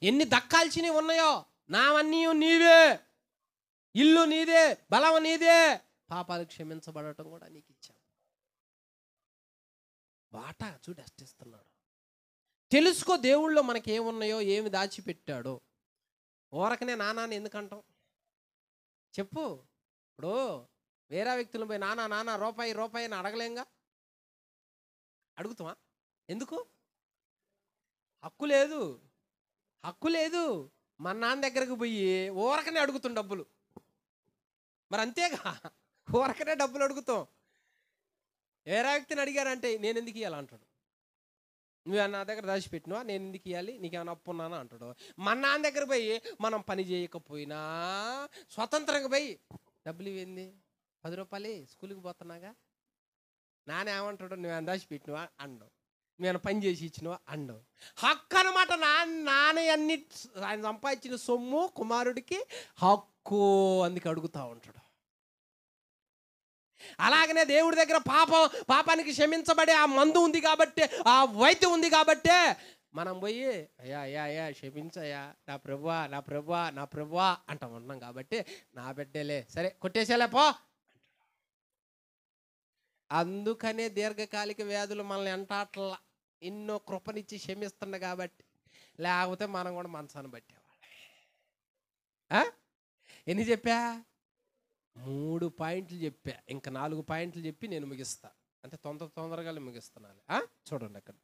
ఎన్ని దక్కాల్సినవి ఉన్నాయో. నావన్నీ నీవే, ఇల్లు నీదే, బలం నీదే, పాపాలు క్షమించబడటం కూడా నీకు ఇచ్చాను. వాటా చూడు అష్టిస్తున్నాడు. తెలుసుకో దేవుళ్ళో మనకి ఏమున్నాయో, ఏమి దాచిపెట్టాడో. ఊరకనే నానాన్ని ఎందుకంటాం చెప్పు. ఇప్పుడు వేరే వ్యక్తులను పోయి నానా రూపాయి రూపాయి అని అడగలేంగా, అడుగుతామా? ఎందుకు? హక్కు లేదు. మన నాన్న దగ్గరకు పోయి ఊరకనే అడుగుతాం డబ్బులు. మరి అంతేగా, ఊరకనే డబ్బులు అడుగుతాం. వేరే వ్యక్తిని అడిగారంటే నేను ఎందుకు ఇవ్వాలి అంటాడు. నువ్వు నా దగ్గర దాచిపెట్టినావా, నేను ఎందుకు ఇవ్వాలి, నీకేమైనా అప్పు ఉన్నానా అంటాడు. మన నాన్న దగ్గర పోయి మనం పని చేయకపోయినా స్వతంత్రంగా పోయి డబ్బులు ఇవ్వండి, 10 రూపాయలు స్కూల్కి పోతున్నాగా, నాన్న ఏమంటాడు, నువ్వేమైనా దాచిపెట్టినావా అండవు, నువ్వేమైనా పని చేసి ఇచ్చినావా అండవు. హక్కు అనమాట. నాన్న అన్ని ఆయన సంపాదించిన సొమ్ము కుమారుడికి హక్కు, అందుకే అడుగుతూ ఉంటాడు. అలాగనే దేవుడి దగ్గర పాపానికి క్షమించబడే ఆ మందు ఉంది కాబట్టి, ఆ వైద్యం ఉంది కాబట్టే మనం పోయి అయ్యా క్షమించయ్యా, నా ప్రభువా అంటాం ఉన్నాం. కాబట్టి నా బిడ్డలే సరే కొట్టేసేలే పో. అందుకనే దీర్ఘకాలిక వ్యాధులు మనల్ని ఎంటాట్లా, ఎన్నో కృపనిచ్చి క్షమిస్తుండ కాబట్టి. లేకపోతే మనం కూడా మనసాన్ని పట్టేవాళ్ళం. ఎన్ని చెప్పా? 3 పాయింట్లు చెప్పా, ఇంకా 4 పాయింట్లు చెప్పి నేను ముగిస్తా. అంటే తొందరగా ముగిస్తున్నాను. చూడండి అక్కడ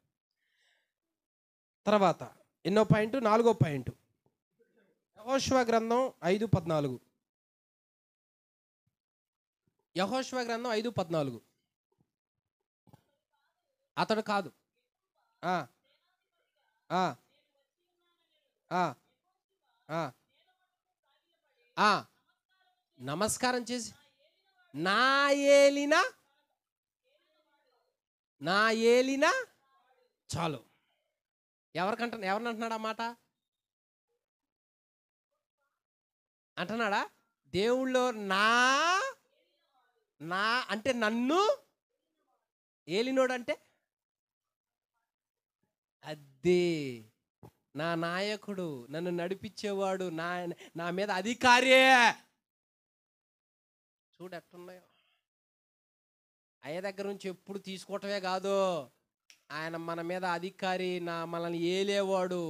తర్వాత ఎన్నో పాయింట్, 4వ పాయింట్, యెహోషువ గ్రంథం 5:14. యెహోషువ గ్రంథం 5:14. అతడు కాదు, నమస్కారం చేసి నా ఏలిన చాలు. ఎవరిని అంటున్నాడు ఆ మాట? అంటున్నాడా? దేవుళ్ళో నా అంటే నన్ను ఏలినోడు అంటే అదే నా నాయకుడు, నన్ను నడిపించేవాడు, నా మీద అధికారే. చూడు ఎట్టున్నాయో. అయ్య దగ్గర నుంచి ఎప్పుడు తీసుకోవటమే కాదు, ఆయన మన మీద అధికారి, మనల్ని ఏలేవాడు.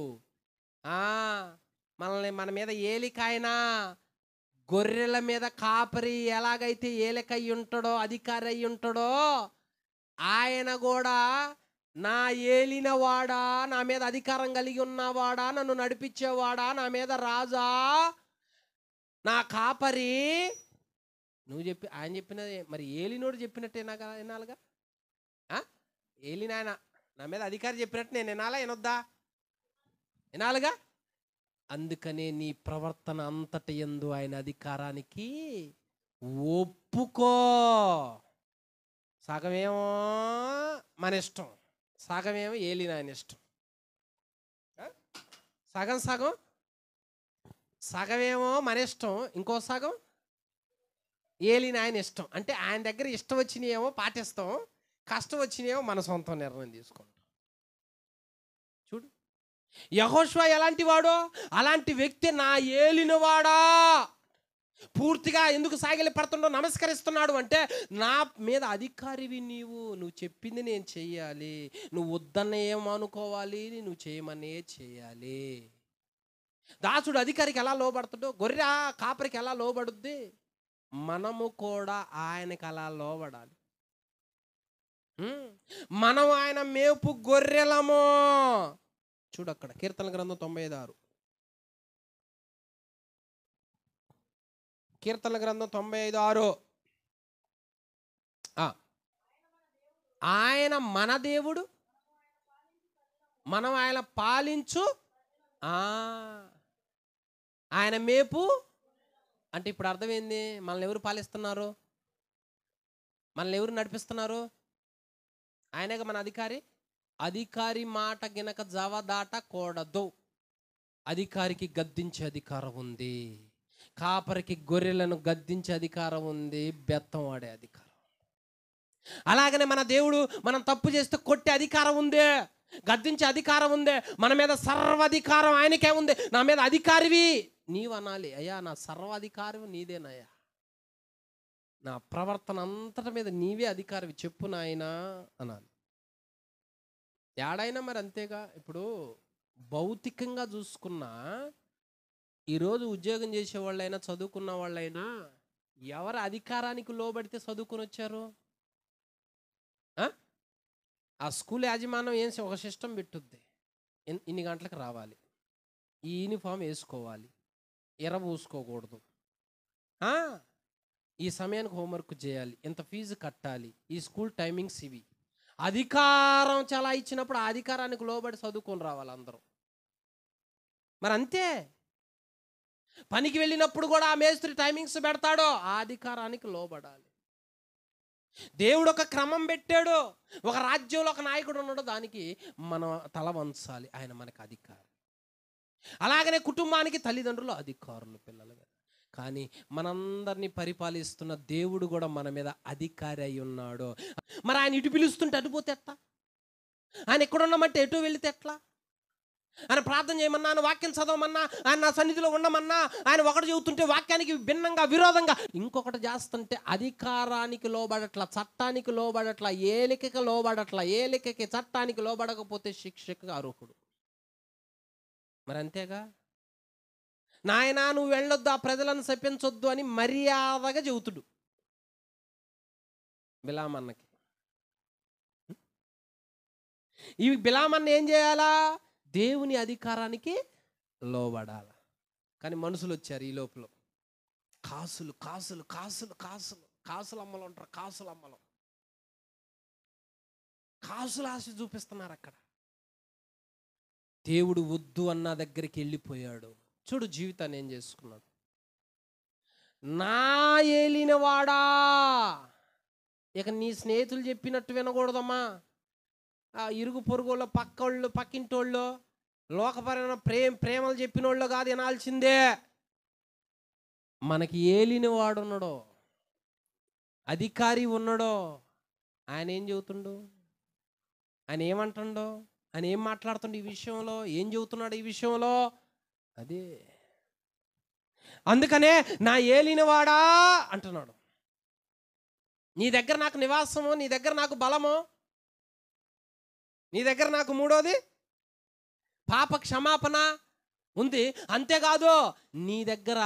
మన మీద ఏలికాయన, గొర్రెల మీద కాపరి ఎలాగైతే ఏలికయ్యి ఉంటాడో, అధికారి అయి ఉంటాడో, ఆయన కూడా నా ఏలినవాడా, నా మీద అధికారం కలిగి ఉన్నవాడా, నన్ను నడిపించేవాడా, నా మీద రాజా, నా కాపరి. ఆయన చెప్పినది మరి ఏలినోడు చెప్పినట్టే వినాలిగా. ఏలినాయన నా మీద అధికారి చెప్పినట్టు నేను వినొద్దా? వినాలిగా. అందుకనే నీ ప్రవర్తన అంతటి యందు ఆయన అధికారానికి ఒప్పుకో. సగమేమో మన ఇష్టం, సగమేమో ఏలినాయన ఇష్టం. సగం సగం, సగమేమో మన ఇష్టం, ఇంకో సగం ఏలినాయన ఇష్టం. అంటే ఆయన దగ్గర ఇష్టం వచ్చినాయేమో పాటిస్తాం, కష్టం వచ్చినాయేమో మన సొంతం నిర్ణయం తీసుకుంటాం. చూడు, యెహోషువ ఎలాంటి వాడో అలాంటి వ్యక్తి. నా ఏలినవాడా, పూర్తిగా ఎందుకు సాగిలి పడుతుండో నమస్కరిస్తున్నాడు అంటే, నా మీద అధికారివి నువ్వు చెప్పింది నేను చెయ్యాలి, నువ్వు వద్దన్న ఏమనుకోవాలి, నువ్వు చేయమనే చేయాలి. దాసుడు అధికారికి ఎలా లోబడతాడో, గొర్రె కాపరికి ఎలా లోబడుద్ది, మనము కూడా ఆయనకి అలా లోబడాలి. మనం ఆయన మేపు గొర్రెలము. చూడు అక్కడ కీర్తన గ్రంథం 95:6. కీర్తన గ్రంథం 95:6. ఆయన మన దేవుడు, మనం ఆయన పాలించు ఆయన మేపు. అంటే ఇప్పుడు అర్థమైంది, మనల్ని ఎవరు పాలిస్తున్నారు, మనల్ని ఎవరు నడిపిస్తున్నారు? ఆయనగా మన అధికారి. అధికారి మాట గినక జవదాటకూడదు. అధికారికి గద్దించే అధికారం ఉంది, కాపరికి గొర్రెలను గద్దించే అధికారం ఉంది, బెత్తం వాడే అధికారం. అలాగనే మన దేవుడు మనం తప్పు చేస్తే కొట్టే అధికారం ఉందే, గద్దించే అధికారం ఉందే. మన మీద సర్వాధికారం ఆయనకే ఉంది. నా మీద అధికారివి నీవు అనాలి, అయ్యా నా సర్వాధికారం నీదేనయ్యా, నా ప్రవర్తన అంతటి మీద నీవే అధికారివి, చెప్పు నాయనా అనాలి. ఏడైనా మరి అంతేగా. ఇప్పుడు భౌతికంగా చూసుకున్నా, ఈరోజు ఉద్యోగం చేసే వాళ్ళైనా చదువుకున్న వాళ్ళైనా ఎవరు అధికారానికి లోబడితే చదువుకొని వచ్చారు? ఆ స్కూల్ యాజమాన్యం ఏం ఒక సిస్టమ్ పెట్టుద్ది, ఇన్ని గంటలకు రావాలి, ఈ యూనిఫామ్ వేసుకోవాలి, పూసుకోకూడదు, ఈ సమయానికి హోంవర్క్ చేయాలి, ఇంత ఫీజు కట్టాలి, ఈ స్కూల్ టైమింగ్స్ ఇవి. అధికారం చాలా ఇచ్చినప్పుడు ఆ అధికారానికి లోబడి చదువుకొని రావాలి అందరూ. మరి అంతే, పనికి వెళ్ళినప్పుడు కూడా ఆ మేస్త్రి టైమింగ్స్ పెడతాడో ఆ అధికారానికి లోబడాలి. దేవుడు ఒక క్రమం పెట్టాడు, ఒక రాజ్యంలో ఒక నాయకుడు ఉన్నాడు, దానికి మనం తల వంచాలి, ఆయన మనకు అధికారి. అలాగనే కుటుంబానికి తల్లిదండ్రులు అధికారులు పిల్లల మీద. కానీ మనందరినీ పరిపాలిస్తున్న దేవుడు కూడా మన మీద అధికారి అయి ఉన్నాడు. మరి ఆయన ఇటు పిలుస్తుంటే అటుపోతే ఎట్లా? ఆయన ఎక్కడున్నామంటే ఎటు వెళితే ఎట్లా? ఆయన ప్రార్థన చేయమన్నా, ఆయన వాక్యం చదవమన్నా, ఆయన నా సన్నిధిలో ఉండమన్నా, ఆయన ఒకటి చెబుతుంటే వాక్యానికి భిన్నంగా విరోధంగా ఇంకొకటి చేస్తుంటే అధికారానికి లోబడట్లా, చట్టానికి లోబడట్లా, ఏలికకి లోబడట్లా. ఏలికకి చట్టానికి లోబడకపోతే శిక్షకు అర్హుడు. మరి అంతేగా, నాయనా నువ్వు వెళ్ళొద్దు, ఆ ప్రజలను శపించొద్దు అని మర్యాదగా చెబుతుడు బిలామన్నకి. ఈ బిలామన్న ఏం చేయాలా? దేవుని అధికారానికి లోబడాల. కానీ మనుషులు వచ్చారు ఈ లోపల, కాసులు కాసులు కాసులు కాసులు కాసులు అమ్మలు ఉంటారు, కాసులు అమ్మలు, కాసులు ఆశ చూపిస్తున్నారు అక్కడ. దేవుడు వద్దు అన్న దగ్గరికి వెళ్ళిపోయాడు. చూడు జీవితాన్ని ఏం చేసుకున్నాడు. నా ఏలినవాడా, ఇక నీ స్నేహితులు చెప్పినట్టు వినకూడదమ్మా, ఇరుగు పొరుగుళ్ళు, పక్కోళ్ళు, పక్కింటోళ్ళు, లోకపరమైన ప్రేమలు చెప్పిన వాళ్ళు కాదు వినాల్సిందే. మనకి ఏలినవాడు ఉన్నాడో, అధికారి ఉన్నాడో, ఆయన ఏం చెబుతుండో, ఆయన ఏమంటుండో, ఆయన ఏం మాట్లాడుతుండో, ఈ విషయంలో ఏం చెబుతున్నాడు ఈ విషయంలో, అదే. అందుకనే నా ఏలినవాడా అంటున్నాడు. నీ దగ్గర నాకు నివాసము, నీ దగ్గర నాకు బలము, నీ దగ్గర నాకు మూడోది పాప క్షమాపణ ఉంది. అంతేకాదు నీ దగ్గర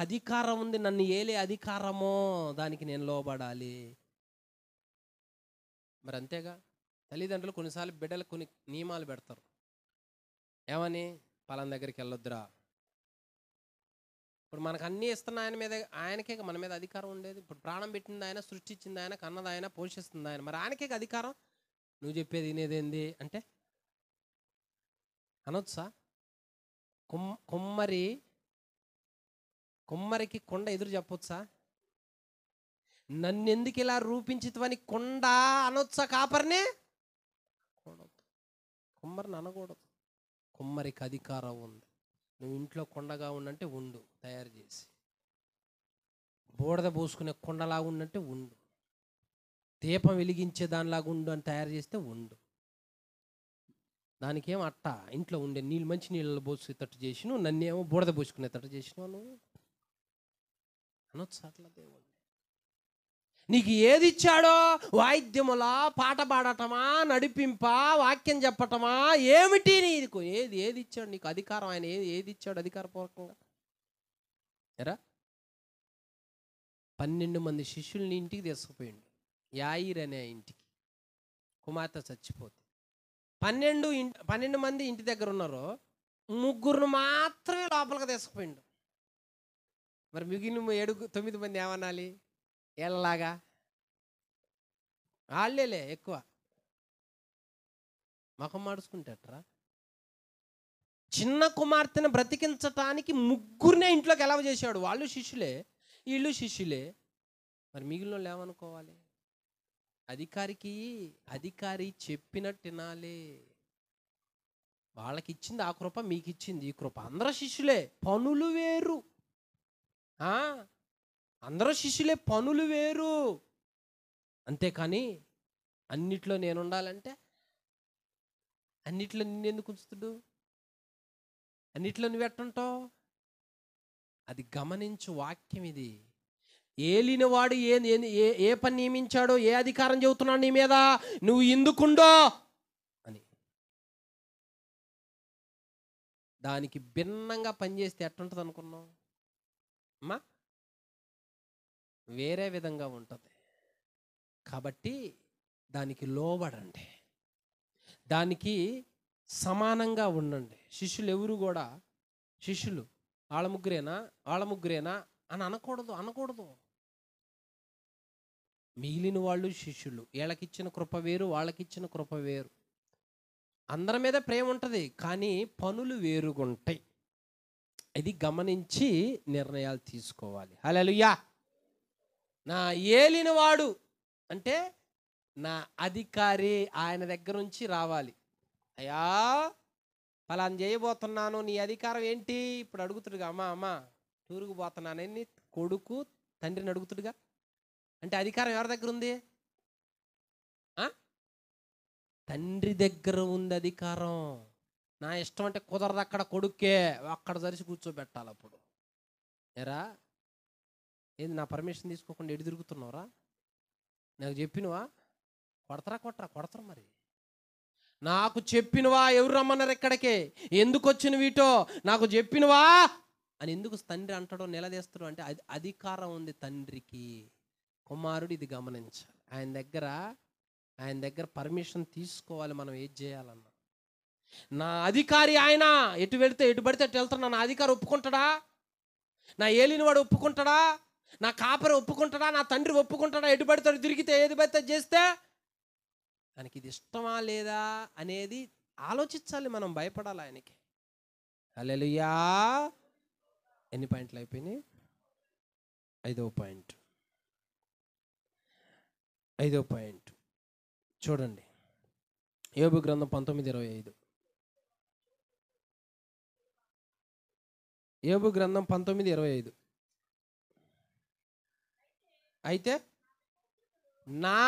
అధికారం ఉంది, నన్ను ఏలే అధికారము, దానికి నేను లోబడాలి. మరి అంతేగా, తల్లిదండ్రులు కొన్నిసార్లు బిడ్డలకు కొన్ని నియమాలు పెడతారు. ఏమని? పలానా దగ్గరికి వెళ్ళొద్దురా. ఇప్పుడు మనకు అన్నీ ఇస్తున్న ఆయన మీద, ఆయనకే మన మీద అధికారం ఉండేది. ఇప్పుడు ప్రాణం పెట్టింది ఆయన, సృష్టించింది ఆయన, కన్నది ఆయన, పోషిస్తుంది ఆయన, మరి ఆయనకే అధికారం. నువ్వు చెప్పేది వినేదేంది అంటే అనొచ్చా? కుమ్మరికి కొండ ఎదురు చెప్పొచ్చా? నన్నెందుకు ఇలా రూపించితవని కొండ అనొచ్చా కాపర్నే? కుమ్మరిని అనకూడదు. కుమ్మరికి అధికారం ఉంది. నువ్వు ఇంట్లో కొండగా ఉండంటే ఉండు, తయారు చేసి. బూడిద పోసుకునే కొండలాగా ఉండంటే ఉండు. దీపం వెలిగించే దానిలాగా ఉండు అని తయారు చేస్తే ఉండు. దానికేం అట్ట ఇంట్లో ఉండే నీళ్ళు మంచి నీళ్ళలో పోసుకునేటట్టు చేసిను, నన్నేమో బూడిద పోసుకునేటట్టు చేసినావు నువ్వు అనొచ్చు అట్లా దేవుడు. నీకు ఏది ఇచ్చాడో, వాయిద్యములా, పాట పాడటమా, నడిపింపా, వాక్యం చెప్పటమా, ఏమిటి నీకు? ఏది ఇచ్చాడు నీకు అధికారం? ఆయన ఏది ఇచ్చాడు అధికారపూర్వకంగా? ఎరా 12 మంది శిష్యుల్ని ఇంటికి తీసుకుపోయిండు, యాయిర్ అనే ఇంటికి. కుమార్తె చచ్చిపోతే 12 మంది ఇంటి దగ్గర ఉన్నారు, 3 మాత్రమే లోపలికి తీసుకుపోయిండు. మరి మిగిలిన 9 మంది ఏమనాలి? ఎలాగా? వాళ్ళేలే ఎక్కువ ముఖం మాడుచుకుంటారా? చిన్న కుమార్తెను బ్రతికించటానికి 3 ఇంట్లోకి ఎలా చేశాడు? వాళ్ళు శిష్యులే, వీళ్ళు శిష్యులే. మరి మిగిలిన వాళ్ళు ఏమనుకోవాలి? అధికారి చెప్పినట్టు వినాలి. వాళ్ళకి ఇచ్చింది ఆ కృప, మీకు ఇచ్చింది ఈ కృప. అందరూ శిష్యులే, పనులు వేరు. అందరూ శిష్యులే, పనులు వేరు. అంతేకాని అన్నిట్లో నేను ఉండాలంటే అన్నిట్లో నిన్నెందుకు ఉంచుతుడు? అన్నిట్లో నువ్వు ఎట్టుంటావు? అది గమనించు. వాక్యం ఇది. ఏలినవాడు ఏ పని నియమించాడో, ఏ అధికారం చెబుతున్నాడు నీ మీద, నువ్వు ఎందుకుండో అని. దానికి భిన్నంగా పనిచేస్తే ఎట్టుంటుంది అనుకున్నావు అమ్మా? వేరే విధంగా ఉంటుంది. కాబట్టి దానికి లోబడండి, దానికి సమానంగా ఉండండి. శిష్యులు ఎవరు కూడా శిష్యులు వాళ్ళ ముగ్గురేనా అని అనకూడదు. మిగిలిన వాళ్ళు శిష్యులు. వీళ్ళకిచ్చిన కృప వేరు, వాళ్ళకిచ్చిన కృప వేరు. అందరి మీద ప్రేమ ఉంటుంది, కానీ పనులు వేరుగుంటాయి. ఇది గమనించి నిర్ణయాలు తీసుకోవాలి. హల్లెలూయా. నా ఏలినవాడు అంటే నా అధికారి ఆయన దగ్గర నుంచి రావాలి. అయ్యా ఫలానా చేయబోతున్నాను, నీ అధికారం ఏంటి? ఇప్పుడు అడుగుతుడుగా, అమ్మా టూరుకు పోతున్నానని కొడుకు తండ్రిని అడుగుతుడుగా. అంటే అధికారం ఎవరి దగ్గర ఉంది? తండ్రి దగ్గర ఉంది అధికారం. నా ఇష్టం అంటే కుదరదు, అక్కడ కొడుకే అక్కడ జరిసి కూర్చోబెట్టాలి. అప్పుడు ఎరా ఏంది నా పర్మిషన్ తీసుకోకుండా ఎడు తిరుగుతున్నావురా? నాకు చెప్పినవా? కొడతారా మరి? నాకు చెప్పినవా? ఎవరు రమ్మన్నారు ఇక్కడికి? ఎందుకు వచ్చిన వీటో నాకు చెప్పినవా అని ఎందుకు తండ్రి అంటాడో, నిలదీస్తాడు. అంటే అధికారం ఉంది తండ్రికి. కుమారుడు ఇది గమనించాలి. ఆయన దగ్గర పర్మిషన్ తీసుకోవాలి మనం ఏది చేయాలన్నా. నా అధికారి ఆయన. ఎటు పడితే అటు వెళ్తున్నా. నా అధికారి ఒప్పుకుంటాడా? నా ఏలినవాడు ఒప్పుకుంటాడా? నా కాపరి ఒప్పుకుంటాడా? నా తండ్రి ఒప్పుకుంటాడా? ఎటు పడితే తిరిగితే ఏది పడితే చేస్తే ఆయనకి ఇది ఇష్టమా లేదా అనేది ఆలోచించాలి. మనం భయపడాలి ఆయనకి. హల్లెలూయా. ఎన్ని పాయింట్లు అయిపోయినాయి? 5వ పాయింట్ చూడండి. యోబు గ్రంథం 19:25. యోబు గ్రంథం 19:25. అయితే నా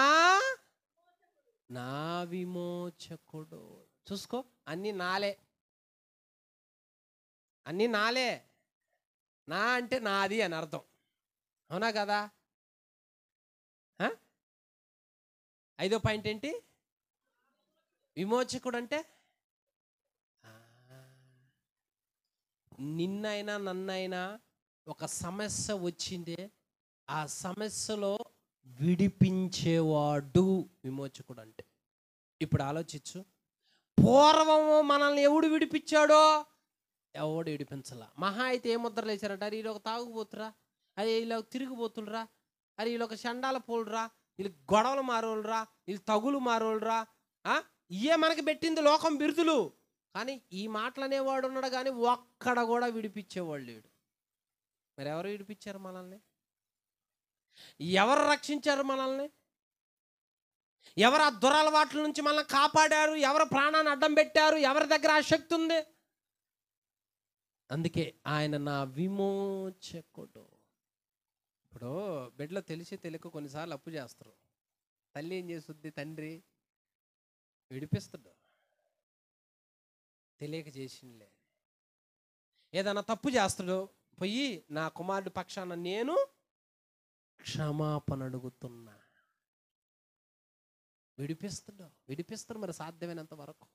విమోచకుడు. చూసుకో, అన్ని నాలే. నా అంటే నాది అని అర్థం. అవునా కదా? 5వ పాయింట్ ఏంటి? విమోచకుడు అంటే నిన్నైనా నన్నైనా ఒక సమస్య వచ్చిందే, ఆ సమస్యలో విడిపించేవాడు విమోచకుడు అంటే. ఇప్పుడు ఆలోచించు. పూర్వము మనల్ని ఎవడు విడిపించాడో? ఎవడు విడిపించలా. మహా అయితే ఏ ముద్రలు వేసారంట? అరే వీళ్ళు ఒక తాగుబోతురా, అరే వీళ్ళు తిరిగిపోతులరా, అరే వీళ్ళు ఒక చండాల పోలురా, వీళ్ళు గొడవలు మారోళ్ళరా, వీళ్ళు తగులు మారోళ్ళరా. ఇయే మనకి పెట్టింది లోకం బిరుదులు. కానీ ఈ మాటలు అనేవాడు ఉన్నాడు, కానీ ఒక్కడ కూడా విడిపించేవాడు లేడు. మరి ఎవరు విడిపించారు మనల్ని? ఎవరు రక్షించారు మనల్ని? ఎవరు ఆ దురలవాట్ల నుంచి మనల్ని కాపాడారు? ఎవరు ప్రాణాన్ని అడ్డం పెట్టారు? ఎవరి దగ్గర ఆ శక్తి ఉంది? అందుకే ఆయన నా విమోచకుడు. ఇప్పుడు బిడ్డలో తెలిసి తెలియక కొన్నిసార్లు అప్పు చేస్తారు. తల్లి ఏం చేస్తుంది? తండ్రి విడిపిస్తాడు. తెలియక చేసినలే. ఏదైనా తప్పు చేస్తాడు, పోయి నా కుమారుడి పక్షాన నేను క్షమాపణ అడుగుతున్నా. విడిపిస్తాడు మరి సాధ్యమైనంత వరకు.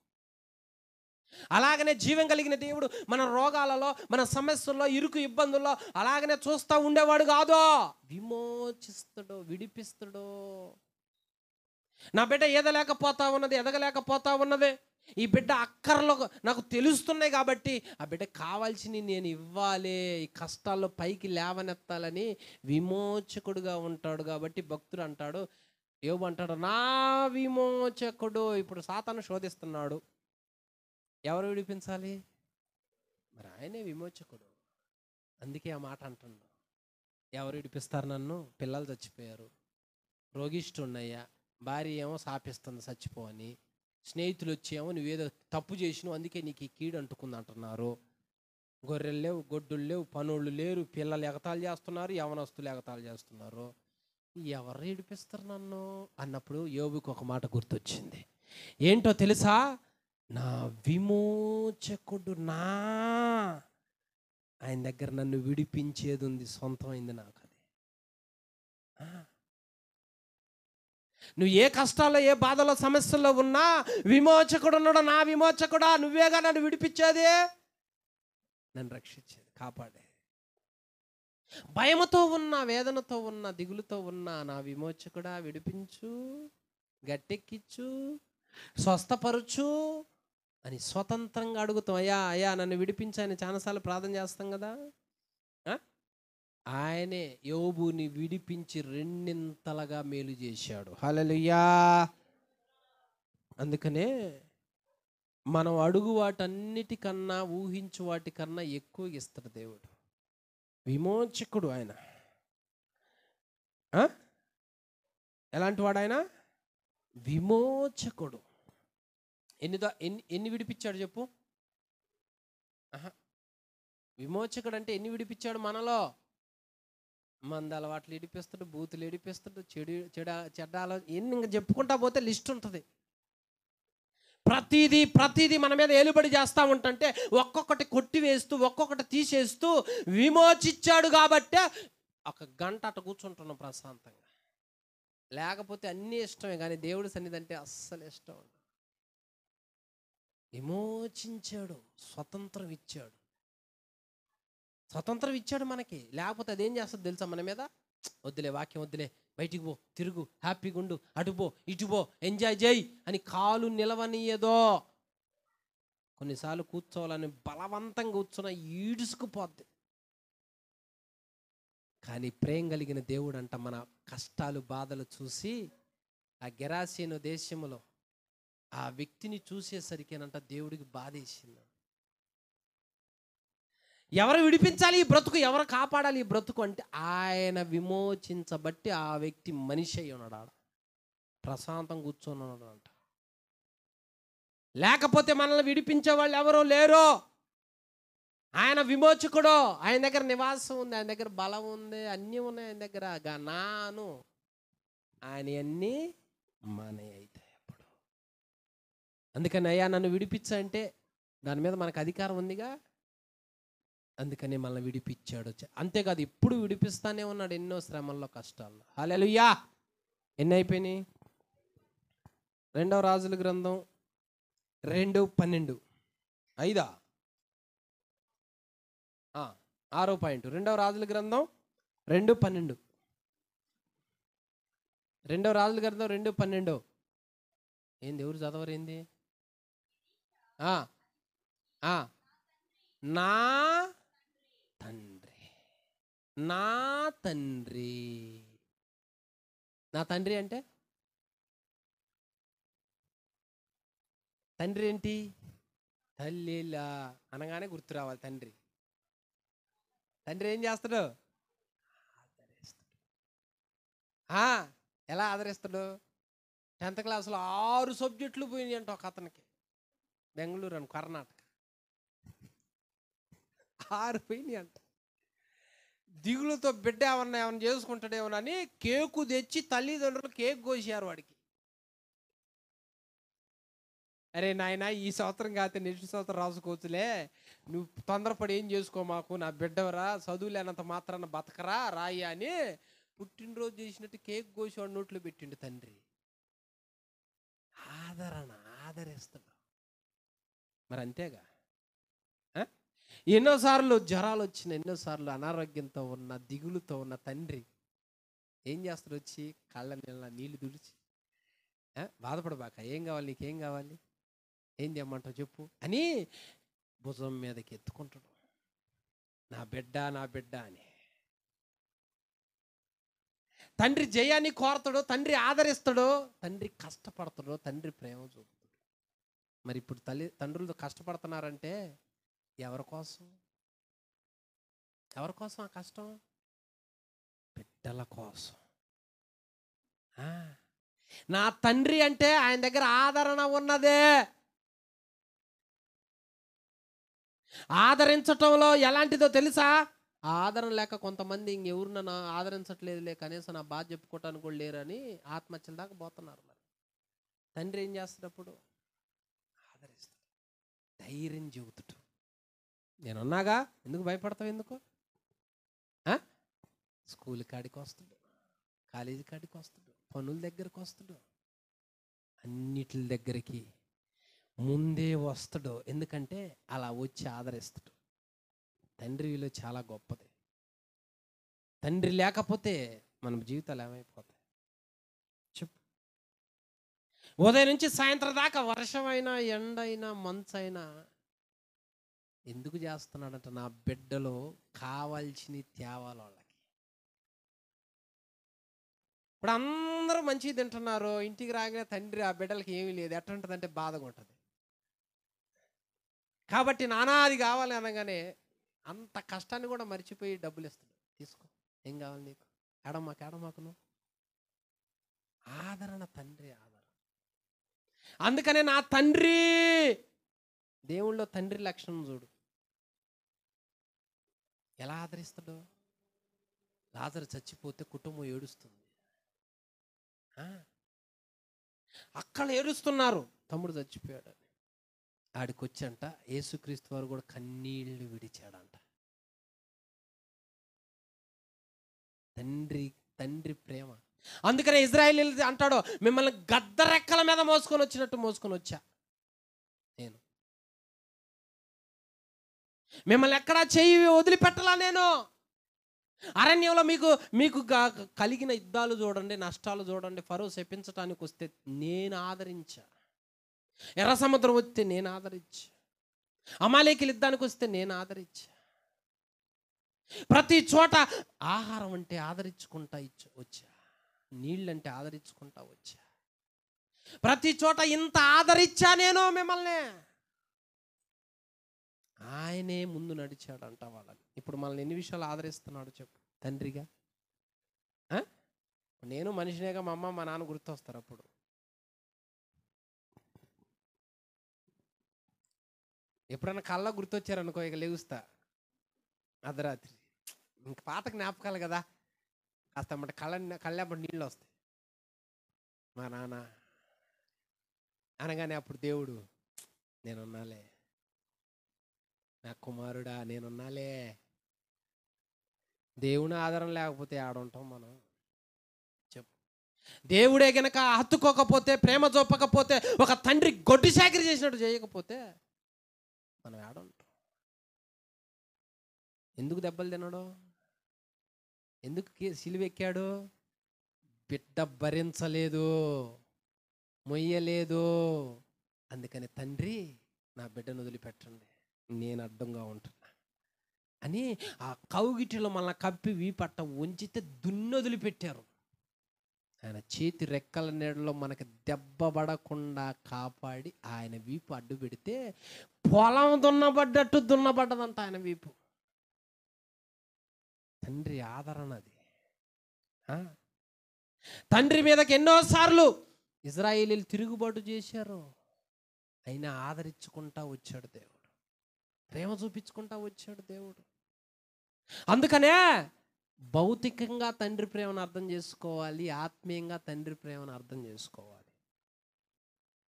అలాగనే జీవం కలిగిన దేవుడు మన రోగాలలో, మన సమస్యల్లో, ఇరుకు ఇబ్బందుల్లో అలాగనే చూస్తూ ఉండేవాడు కాదు. విమోచిస్తాడు, విడిపిస్తాడు. నా బిడ్డ ఎదగలేకపోతా ఉన్నది. ఈ బిడ్డ అక్కర్లో నాకు తెలుస్తున్నాయి కాబట్టి ఆ బిడ్డ కావాల్సినవి నేను ఇవ్వాలి, ఈ కష్టాల్లో పైకి లేవనెత్తాలని విమోచకుడుగా ఉంటాడు. కాబట్టి భక్తుడు అంటాడు, యోబు అంటాడు, నా విమోచకుడు. ఇప్పుడు సాతాను శోధిస్తున్నాడు, ఎవరు విడిపించాలి? మరి ఆయనే విమోచకుడు. అందుకే ఆ మాట అంటున్నాడు. ఎవరు విడిపిస్తారు నన్ను? పిల్లలు చచ్చిపోయారు, రోగిష్ఠున్నయ్యా, భార్య ఏమో శాపిస్తుంది చచ్చిపోవని, స్నేహితులు వచ్చేమో నువ్వేదో తప్పు చేసినావు అందుకే నీకు ఈ కీడు అంటుకుంది అంటున్నారు. గొర్రెలు లేవు, గొడ్డులు లేవు, పనులు లేరు, పిల్లలు ఎగతాళి చేస్తున్నారు, యవనస్తులు ఎగతాళి చేస్తున్నారు. ఎవరు విడిపిస్తారు నన్ను అన్నప్పుడు యోబుకు ఒక మాట గుర్తొచ్చింది. ఏంటో తెలుసా? నా విమోచకుడు ఆయన దగ్గర నన్ను విడిపించేది ఉంది, సొంతమైంది నాకు అది. నువ్వు ఏ కష్టాల్లో, ఏ బాధలో, సమస్యల్లో ఉన్నా విమోచకుడు ఉన్నాడు. నా విమోచకుడా, నువ్వేగా నన్ను విడిపించేది, నన్ను రక్షించేది, కాపాడేది. భయముతో ఉన్నా, వేదనతో ఉన్నా, దిగులుతో ఉన్నా నా విమోచకుడా విడిపించు, గట్టెక్కించు, స్వస్థపరచు అని స్వతంత్రంగా అడుగుతాం. అయ్యా నన్ను విడిపించని చాలాసార్లు ప్రార్థన చేస్తాం కదా. ఆయనే యోబుని విడిపించి రెండింతలుగా మేలు చేశాడు. హల్లెలూయా. అందుకనే మనం అడుగు వాటన్నిటికన్నా, ఊహించు వాటికన్నా ఎక్కువ ఇస్తాడు దేవుడు. విమోచకుడు ఆయన. ఎలాంటి వాడు ఆయన? విమోచకుడు. ఎన్ని విడిపించాడు చెప్పు? విమోచకుడు అంటే ఎన్ని విడిపించాడు మనలో? మంద అలవాట్లు విడిపిస్తాడు, బూతులు విడిపిస్తాడు, చెడ్డ ఎన్ని ఇంకా చెప్పుకుంటా పోతే లిస్ట్ ఉంటుంది. ప్రతిదీ మన మీద ఏలుబడి చేస్తూ ఉంటుంటే ఒక్కొక్కటి కొట్టివేస్తూ, ఒక్కొక్కటి తీసేస్తూ విమోచించాడు కాబట్టే ఒక గంట అటు కూర్చుంటున్నాం ప్రశాంతంగా. లేకపోతే అన్నీ ఇష్టమే, కానీ దేవుడి సన్నిధి అంటే అస్సలు ఇష్టం ఉండదు. విమోచించాడు, స్వతంత్రం ఇచ్చాడు మనకి. లేకపోతే అదేం చేస్తుంది తెలుసా? మన మీద వద్దులే, వాక్యం వద్దులే, బయటికి పో, తిరుగు, హ్యాపీగా ఉండు, అటుపో ఇటుపో, ఎంజాయ్ చేయి అని కాలు నిలవనీయదో. కొన్నిసార్లు కూర్చోవాలని బలవంతంగా కూర్చున్న ఈడుసుకుపోద్ది. కానీ ప్రేమ కలిగిన దేవుడు అంట మన కష్టాలు, బాధలు చూసి ఆ గెరాసీను దేశంలో ఆ వ్యక్తిని చూసేసరికేనంట దేవుడికి బాధేసింది. ఎవరు విడిపించాలి ఈ బ్రతుకు, ఎవరు కాపాడాలి ఈ బ్రతుకు అంటే ఆయన విమోచించబట్టి ఆ వ్యక్తి మనిషి అయి ఉన్నాడు, ప్రశాంతం కూర్చొని ఉన్నాడు అంట. లేకపోతే మనల్ని విడిపించే వాళ్ళు ఎవరో లేరు. ఆయన విమోచకుడు, ఆయన దగ్గర నివాసం ఉంది, ఆయన దగ్గర బలం ఉంది, అన్నీ ఉన్నాయి ఆయన దగ్గర. ఆయన అన్నీ మనవి అవుతాయి అప్పుడు. అందుకని అయ్యా నన్ను విడిపించంటే దాని మీద మనకు అధికారం ఉందిగా. అందుకని మనల్ని విడిపించాడు. అంతేకాదు ఇప్పుడు విడిపిస్తానే ఉన్నాడు ఎన్నో శ్రమల్లో, కష్టాల్లో. హల్లెలూయా. ఎన్ని అయిపోయినాయి? 2వ రాజుల గ్రంథం 2:12. 5 6వ పాయింట్. 2వ రాజుల గ్రంథం 2:12. 2వ రాజుల గ్రంథం 2:12. ఏంది, ఎవరు చదవరేంది? నా తండ్రి అంటే తండ్రి ఏంటి? తల్లిలా అనగానే గుర్తు రావాలి తండ్రి. తండ్రి ఏం చేస్తాడు? ఆ, ఎలా ఆదరిస్తాడు? 10th క్లాస్లో 6 సబ్జెక్టులు పోయినాయి అంట ఒక అతనికి, బెంగళూరు అని కర్ణాటక. 6 పోయినాయి అంట. దిగులుతో బిడ్డ ఏమన్నా చేసుకుంటాడేమోనని కేకు తెచ్చి తల్లిదండ్రులు కేక్ కోసారు వాడికి. అరే నాయన, ఈ సంవత్సరం కాకపోతే నెక్స్ట్ సంవత్సరం రాసుకోవచ్చులే, నువ్వు తొందరపడి ఏం చేసుకో మాకు, నా బిడ్డవరా, చదువు లేనంత మాత్రాన బతకరా రాయి అని పుట్టినరోజు చేసినట్టు కేక్ కోసి నోట్లో పెట్టిండు తండ్రి. ఆదరణ, ఆదరిస్తాడు. మరి అంతేగా, ఎన్నోసార్లు జ్వరాలు వచ్చిన, ఎన్నోసార్లు అనారోగ్యంతో ఉన్న, దిగులుతో ఉన్న తండ్రి ఏం చేస్తాడు? వచ్చి కళ్ళ నీళ్ళు తుడిచి, బాధపడబాక, ఏం కావాలి, నీకేం కావాలి, ఏం చేయమంటావు చెప్పు అని భుజం మీదకి ఎత్తుకుంటాడు. నా బిడ్డ, నా బిడ్డ అని. తండ్రి జయాన్ని కోరతాడు, తండ్రి ఆదరిస్తాడు, తండ్రి కష్టపడతాడు, తండ్రి ప్రేమ చూపుతాడు. మరి ఇప్పుడు తండ్రులు కష్టపడుతున్నారంటే ఎవరి కోసం? ఎవరి కోసం ఆ కష్టం? బిడ్డల కోసం. నా తండ్రి అంటే ఆయన దగ్గర ఆదరణ ఉన్నదే. ఆదరించటంలో ఎలాంటిదో తెలుసా? ఆదరణ లేక కొంతమంది ఇంకెవరు నన్ను ఆదరించట్లేదులే, కనీసం నా బాధ చెప్పుకోవటానికి కూడా లేరని ఆత్మహత్యల దాకా పోతున్నారు. మరి తండ్రి ఏం చేస్తున్నప్పుడు ఆదరిస్తాడు, ధైర్యం చెబుతాడు. నేనున్నాగా, ఎందుకు భయపడతావు? ఎందుకు? స్కూల్ కాడికి వస్తాడు, కాలేజీ కాడికి వస్తాడు, పనుల దగ్గరకు వస్తాడు, అన్నిటి దగ్గరికి ముందే వస్తాడు. ఎందుకంటే అలా వచ్చి ఆదరిస్తాడు. తండ్రి విలువ చాలా గొప్పది. తండ్రి లేకపోతే మన జీవితాలు ఏమైపోతాయి చెప్పు? ఉదయం నుంచి సాయంత్రం దాకా వర్షమైనా, ఎండైనా, మంచైనా ఎందుకు చేస్తున్నాడంట? నా బిడ్డలో కావాల్సినవి తేవాలి వాళ్ళకి. ఇప్పుడు అందరూ మంచిగా తింటున్నారు, ఇంటికి రాగానే తండ్రి ఆ బిడ్డలకి ఏమీ లేదు, ఎట్లా ఉంటుందంటే బాధగా ఉంటుంది. కాబట్టి నానాది కావాలి అనగానే అంత కష్టాన్ని కూడా మర్చిపోయి డబ్బులు ఇస్తాడు. తీసుకో, ఏం కావాలి నీకు, ఏడమాకు నువ్వు. ఆదరణ, తండ్రి ఆదరణ. అందుకనే నా తండ్రి, దేవుళ్ళో తండ్రి లక్షణం చూడు ఎలా ఆదరిస్తాడు. లాజరు చచ్చిపోతే కుటుంబం ఏడుస్తుంది, అక్కడ ఏడుస్తున్నారు, తమ్ముడు చచ్చిపోయాడు అని. ఆడికి వచ్చంట యేసుక్రీస్తు వారు కూడా కన్నీళ్లు విడిచాడంట. తండ్రి ప్రేమ. అందుకనే ఇజ్రాయేలీలు అంటాడు, మిమ్మల్ని గద్దరెక్కల మీద మోసుకొని వచ్చినట్టు మోసుకొని వచ్చా నేను, మిమ్మల్ని ఎక్కడా చెయ్యి వదిలిపెట్టలా నేను. అరణ్యంలో మీకు కలిగిన యుద్ధాలు చూడండి, నష్టాలు చూడండి. ఫరో శపించటానికి వస్తే నేను ఆదరించా, ఎర్ర సముద్రం వస్తే నేను ఆదరించా, అమాలేకీయుల యుద్ధానికి వస్తే నేను ఆదరించా. ప్రతి చోట ఆహారం అంటే ఆదరించుకుంటా వచ్చా, నీళ్ళంటే ఆదరించుకుంటా వచ్చా, ప్రతి చోట ఇంత ఆదరించా నేను మిమ్మల్ని. ఆయనే ముందు నడిచాడంట వాళ్ళని. ఇప్పుడు మనల్ని ఎన్ని విషయాలు ఆదరిస్తున్నాడు చెప్పు తండ్రిగా? నేను మనిషినేగా, మా అమ్మ మా నాన్న గుర్తొస్తారు. అప్పుడు ఎప్పుడన్నా కళ్ళ గుర్తొచ్చారనుకో, ఇక లేగుస్తా అర్ధరాత్రి. ఇంక పాత జ్ఞాపకాలు కదా, కాస్త అన్నమాట కళ్ళెంబడి నీళ్ళు వస్తాయి. మా నాన్న అనగానే అప్పుడు దేవుడు, నేనున్నాలే నా కుమారుడా, నేనున్నాలే. దేవుని ఆధారం లేకపోతే ఆడుంటాం మనం చెప్పు? దేవుడే గనక హత్తుకోకపోతే, ప్రేమ చూపకపోతే, ఒక తండ్రి గొడ్డు చాకిరి చేసినట్టు చేయకపోతే మనం ఆడుంటాం. ఎందుకు దెబ్బలు తినడు? ఎందుకు సిలువెక్కాడు? బిడ్డ భరించలేదు, మొయ్యలేదు. అందుకని తండ్రి, నా బిడ్డను వదిలిపెట్టండి, నేను అడ్డంగా ఉంటున్నా అని ఆ కౌగిటిలో మన కప్పి వీపట్ట ఉంచితే దున్నొదిలిపెట్టారు. ఆయన చేతి రెక్కల నీడలో మనకి దెబ్బ పడకుండా కాపాడి ఆయన వీపు అడ్డు పెడితే పొలం దున్నబడ్డట్టు దున్నబడ్డదంట ఆయన వీపు. తండ్రి ఆదరణ అది. తండ్రి మీదకి ఎన్నోసార్లు ఇజ్రాయేలీలు తిరుగుబాటు చేశారు, అయినా ఆదరించుకుంటా వచ్చాడు దేవుడు, ప్రేమ చూపించుకుంటా వచ్చాడు దేవుడు. అందుకనే భౌతికంగా తండ్రి ప్రేమను అర్థం చేసుకోవాలి, ఆత్మీయంగా తండ్రి ప్రేమను అర్థం చేసుకోవాలి.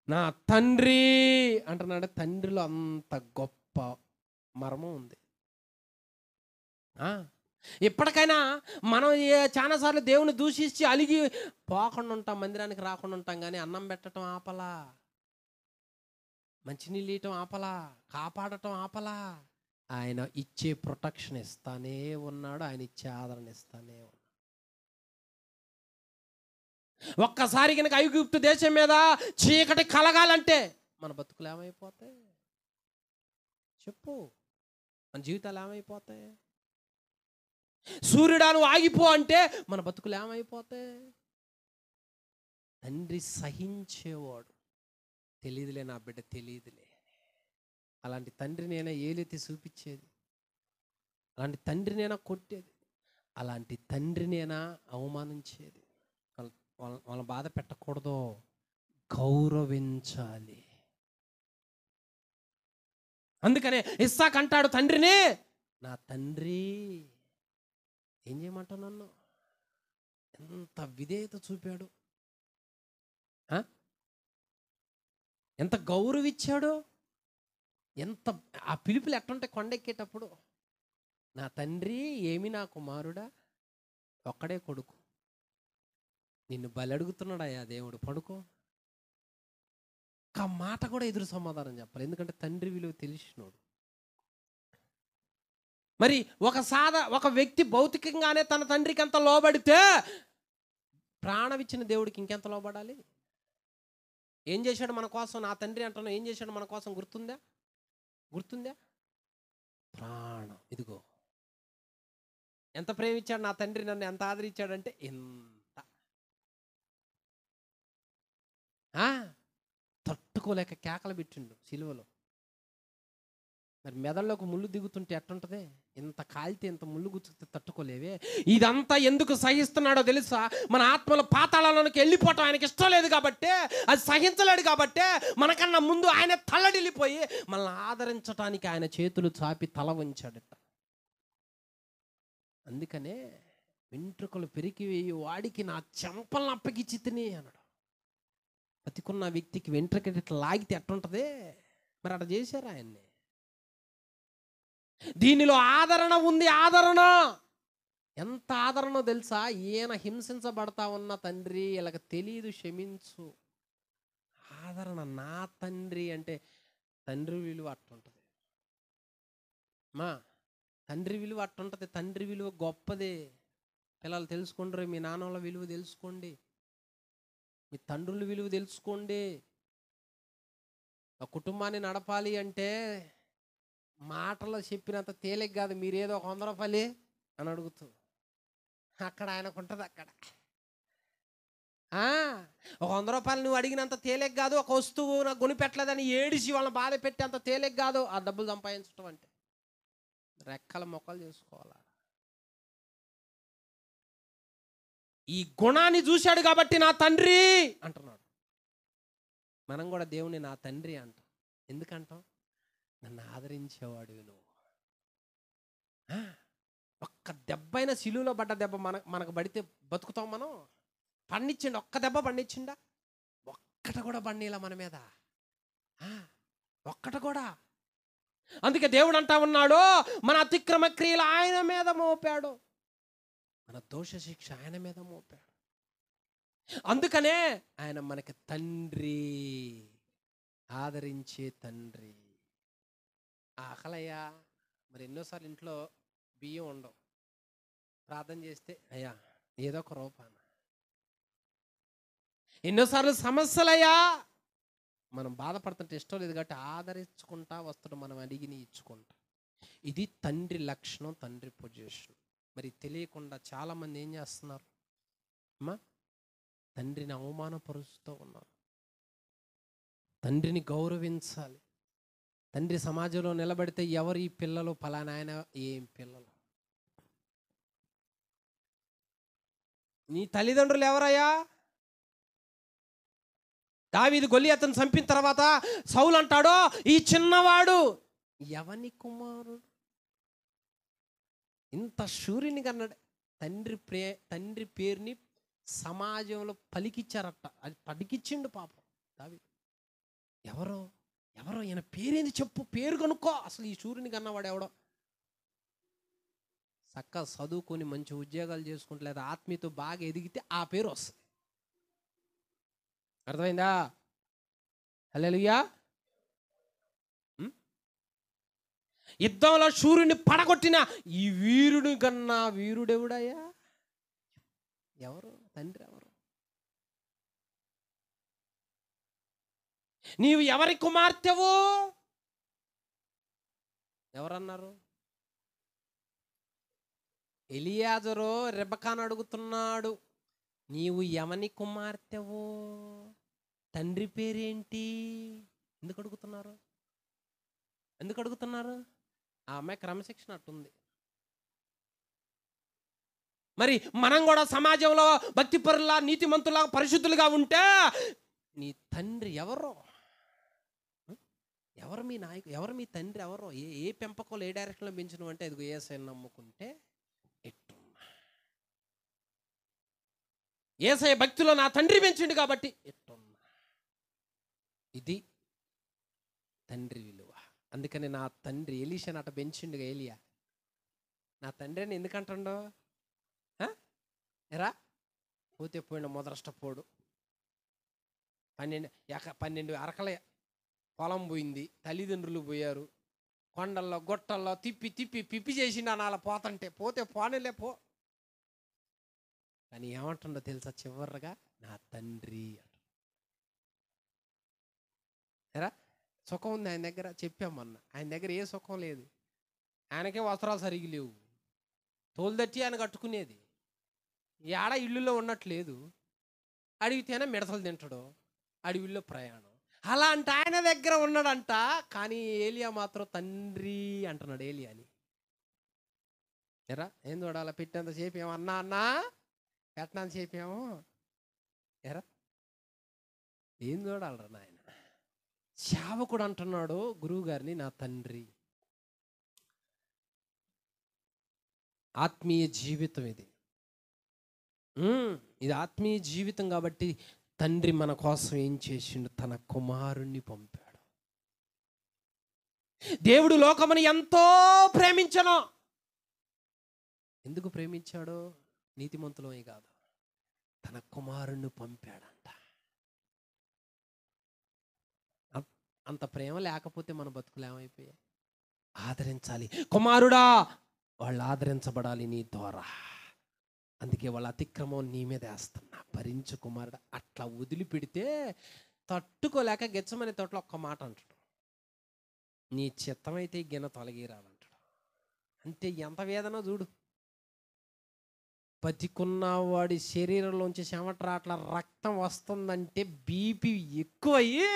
నా తండ్రి అంటున్నాడు, తండ్రిలో అంత గొప్ప మర్మం ఉంది. ఎప్పటికైనా మనం చాలాసార్లు దేవుని దూషించి అలిగి పోకుండా ఉంటాం, మందిరానికి రాకుండా ఉంటాం, కానీ అన్నం పెట్టడం ఆపలా, మంచినీళ్ళు ఇవ్వటం ఆపలా, కాపాడటం ఆపలా. ఆయన ఇచ్చే ప్రొటెక్షన్ ఇస్తానే ఉన్నాడు, ఆయన ఇచ్చే ఆదరణ ఇస్తానే ఉన్నాడు. ఒక్కసారి కనుక ఐగుప్తు దేశం మీద చీకటి కలగాలంటే మన బతుకులు ఏమైపోతాయి చెప్పు, మన జీవితాలు ఏమైపోతాయి? సూర్యుడాను ఆగిపో అంటే మన బతుకులు ఏమైపోతాయి? తండ్రి సహించేవాడు, తెలియదులే నా బిడ్డ తెలియదులే, అలాంటి తండ్రినైనా ఏలెత్తి చూపించేది, అలాంటి తండ్రినైనా కొట్టేది, అలాంటి తండ్రినైనా అవమానించేది. వాళ్ళ బాధ పెట్టకూడదు, గౌరవించాలి. అందుకనే ఇస్సాకు అంటాడు తండ్రిని, నా తండ్రి. ఏం చేయమంటావు నన్ను? ఎంత విధేయత చూపాడు, ఎంత గౌరవించాడు, ఎంత ఆ పిలుపులు ఎట్టుంటే కొండెక్కేటప్పుడు, నా తండ్రి ఏమి నా కుమారుడా, ఒక్కడే కొడుకు, నిన్ను బలి అడుగుతున్నాడయ్యా దేవుడు, పడుకో. ఒక్క మాట కూడా ఎదురు సమాధానం చెప్పాలి, ఎందుకంటే తండ్రి విలువ తెలిసినోడు. మరి ఒక వ్యక్తి భౌతికంగానే తన తండ్రికి ఎంత లోబడితే ప్రాణం ఇచ్చిన దేవుడికి ఇంకెంత లోబడాలి? ఏం చేశాడు మన కోసం? నా తండ్రి అంటున్నావు, ఏం చేశాడు మన కోసం గుర్తుందా? ప్రాణం. ఇదిగో ఎంత ప్రేమించాడు నా తండ్రి, నన్ను ఎంత ఆదరించాడంటే ఎంత, తట్టుకోలేక కేకలు పెట్టిండు సిలువలో. మరి మెదడులోకి ముళ్ళు దిగుతుంటే ఎట్టుంటది? ఇంత కాలితే ఇంత ముళ్ళు గుచ్చుతే తట్టుకోలేవే. ఇదంతా ఎందుకు సహిస్తున్నాడో తెలుసా? మన ఆత్మల పాతాళానికి వెళ్ళిపోవటం ఆయనకి ఇష్టం లేదు కాబట్టి, అది సహించలేడు కాబట్టి, మనకన్నా ముందు ఆయన తల్లడిల్లిపోయి మనల్ని ఆదరించడానికి ఆయన చేతులు చాపి తల వంచాడట. అందుకనే వెంట్రుకలు పెరిగివేయి వాడికి నా చెంపలను అప్పగిచ్చి తిని అన్నాడు. బతికున్న వ్యక్తికి వెంట్రుక ఇట్లా లాగితే ఎట్టుంటది? మరి అట్లా చేశారు ఆయన్ని. దీనిలో ఆదరణ ఉంది. ఆదరణ ఎంత ఆదరణో తెలుసా? ఈయన హింసించబడతా ఉన్న తండ్రి వీళ్ళకి తెలియదు, క్షమించు. ఆదరణ. నా తండ్రి అంటే తండ్రి విలువ అట్టుంటది మా, తండ్రి విలువ అట్టుంటది. తండ్రి విలువ గొప్పదే. పిల్లలు తెలుసుకుంటారు, మీ నాన్నల విలువ తెలుసుకోండి, మీ తండ్రుల విలువ తెలుసుకోండి. ఆ కుటుంబాన్ని నడపాలి అంటే మాటలో చెప్పినంత తేలిక కాదు. మీరేదో 100 రూపాయలు అని అడుగుతూ అక్కడ ఆయనకు ఉంటుంది. అక్కడ ఒక 100 రూపాయలు నువ్వు అడిగినంత తేలిక కాదు. ఒక వస్తువు నాకు కొనిపెట్టలేదని ఏడిసి వాళ్ళని బాధ పెట్టి అంత తేలిక కాదు ఆ డబ్బులు సంపాదించడం అంటే. రెక్కల మొక్కలు చేసుకోవాలి. ఈ గుణాన్ని చూశాడు కాబట్టి నా తండ్రి అంటున్నాడు. మనం కూడా దేవుని నా తండ్రి అంటాం. ఎందుకంటాం? నన్ను ఆదరించేవాడు నువ్వు. ఒక్క దెబ్బైనా సిలువలో పడ్డ దెబ్బ మనకు పడితే బతుకుతాం మనం? పండించిండు, ఒక్క దెబ్బ పండించిండా? ఒక్కట కూడా పండిలా మన మీద, ఒక్కట కూడా. అందుకే దేవుడు అంటా ఉన్నాడు, మన అతిక్రమ క్రియలు ఆయన మీద మోపాడు, మన దోష శిక్ష ఆయన మీద మోపాడు. అందుకనే ఆయన మనకి తండ్రి, ఆదరించే తండ్రి. ఆకలయ్యా, మరి ఎన్నోసార్లు ఇంట్లో బియ్యం ఉండవు, ప్రార్థన చేస్తే అయ్యా ఏదో ఒక రూపాన. ఎన్నోసార్లు సమస్యలయ్యా, మనం బాధపడుతుంటే ఇష్టం లేదు కాబట్టి ఆదరించుకుంటా వస్తాడు, మనం అడిగిని ఇచ్చుకుంటా. ఇది తండ్రి లక్షణం, తండ్రి పొజిషన్. మరి తెలియకుండా చాలామంది ఏం చేస్తున్నారు అమ్మా? తండ్రిని అవమానపరుస్తూ ఉన్నారు. తండ్రిని గౌరవించాలి. తండ్రి సమాజంలో నిలబడితే ఎవరు ఈ పిల్లలు, ఫలానా ఆయన ఏం పిల్లలు. నీ తల్లిదండ్రులు ఎవరయ్యా? దావీదు గొలియాతును చంపిన తర్వాత సౌలు అంటాడో, ఈ చిన్నవాడు ఎవని కుమారుడు? ఇంత శూరుని కన్నాడు. తండ్రి పేరుని సమాజంలో పలికిచ్చారట. అది పలికిచ్చిండు పాపం దావీదు. ఎవరో ఈయన పేరేంది చెప్పు, పేరు కనుక్కో. అసలు ఈ శూరుని కన్నవాడు ఎవడో? చక్కగా చదువుకొని మంచి ఉద్యోగాలు చేసుకుంటే లేదా ఆత్మీయతో బాగా ఎదిగితే ఆ పేరు వస్తుంది. అర్థమైందా? హల్లెలూయా. యుద్ధంలో శూరుని పడగొట్టిన ఈ వీరుని కన్నా వీరుడెవడయ్యా? ఎవరు? తండ్రి ఎవరు? నీవు ఎవరి కుమార్తెవు? ఎవరన్నారు? ఎలియాజరు రెబెకాను అడుగుతున్నాడు, నీవు ఎవని కుమార్తెవు? తండ్రి పేరేంటి? ఎందుకు అడుగుతున్నారు? ఆ అమ్మాయి క్రమశిక్షణ అట్టుంది. మరి మనం కూడా సమాజంలో భక్తిపరులా, నీతిమంతులా, పరిశుద్ధులుగా ఉంటే నీ తండ్రి ఎవరో? ఎవరు మీ నాయకుడు? ఎవరు మీ తండ్రి? ఎవరో? ఏ పెంపకంలో ఏ డైరెక్షన్లో పెంచడం అంటే ఇదిగో యేసయ్యను నమ్ముకుంటే ఎట్టున్నా, యేసయ్య భక్తిలో నా తండ్రి పెంచిండు కాబట్టి ఎట్టున్నా. ఇది తండ్రి విలువ. అందుకని నా తండ్రి ఎలీషాని అట పెంచిండుగా ఏలియా. నా తండ్రి అని ఎందుకంటుండో? ఎరా పోతే పోయిన మొదలష్టపోడు. 12 అరకల పొలం పోయింది, తల్లిదండ్రులు పోయారు, కొండల్లో గొట్టల్లో తిప్పి చేసిండు అనాల పోతంటే. పోతే పోనేలే పో. కానీ ఏమంటుండో తెలుసా? చివరిగా నా తండ్రి అంట. ఎరా సుఖం ఉంది ఆయన దగ్గర, చెప్పామన్న. ఆయన దగ్గర ఏ సుఖం లేదు. ఆయనకే వస్త్రాలు సరిగి లేవు, తోలుదట్టి ఆయన కట్టుకునేది. ఏడ ఇల్లులో ఉన్నట్లేదు. అడిగితేనే మిడతలు తింటాడు, అడవిలో ప్రయాణం. అలాంటి ఆయన దగ్గర ఉన్నాడంట. కానీ ఏలియా మాత్రం తండ్రి అంటున్నాడు ఏలియాని. ఎరా ఏం చూడాలా? పెట్టినంత చేపేమో అన్నా పెట్టినంత చేపేమో. ఎరా ఏం చూడాలరా నాయన? సేవకుడు అంటున్నాడు గురువు గారిని నా తండ్రి. ఆత్మీయ జీవితం ఇది. ఇది ఆత్మీయ జీవితం కాబట్టి తండ్రి మన కోసం ఏం చేసిండు? తన కుమారుణ్ణి పంపాడు. దేవుడు లోకముని ఎంతో ప్రేమించను. ఎందుకు ప్రేమించాడో? నీతిమంతులమే కాదు, తన కుమారుణ్ణి పంపాడంట. అంత ప్రేమ లేకపోతే మన బతుకులు ఏమైపోయాయి? ఆదరించాలి. కుమారుడా, వాళ్ళు ఆదరించబడాలి నీ ద్వారా. అందుకే వాళ్ళ అతిక్రమం నీ మీద వేస్తున్నా, భరించు కుమారుడు. అట్లా వదిలిపెడితే తట్టుకోలేక గెచ్చమనే తోటలో ఒక్క మాట అంటాడు, నీ చిత్తమైతే గిన్నె తొలగిరాలంటాడు. అంటే ఎంత వేదన చూడు. బతికున్న వాడి శరీరంలోంచి చెమటరాట్ల రక్తం వస్తుందంటే బీపీ ఎక్కువయ్యి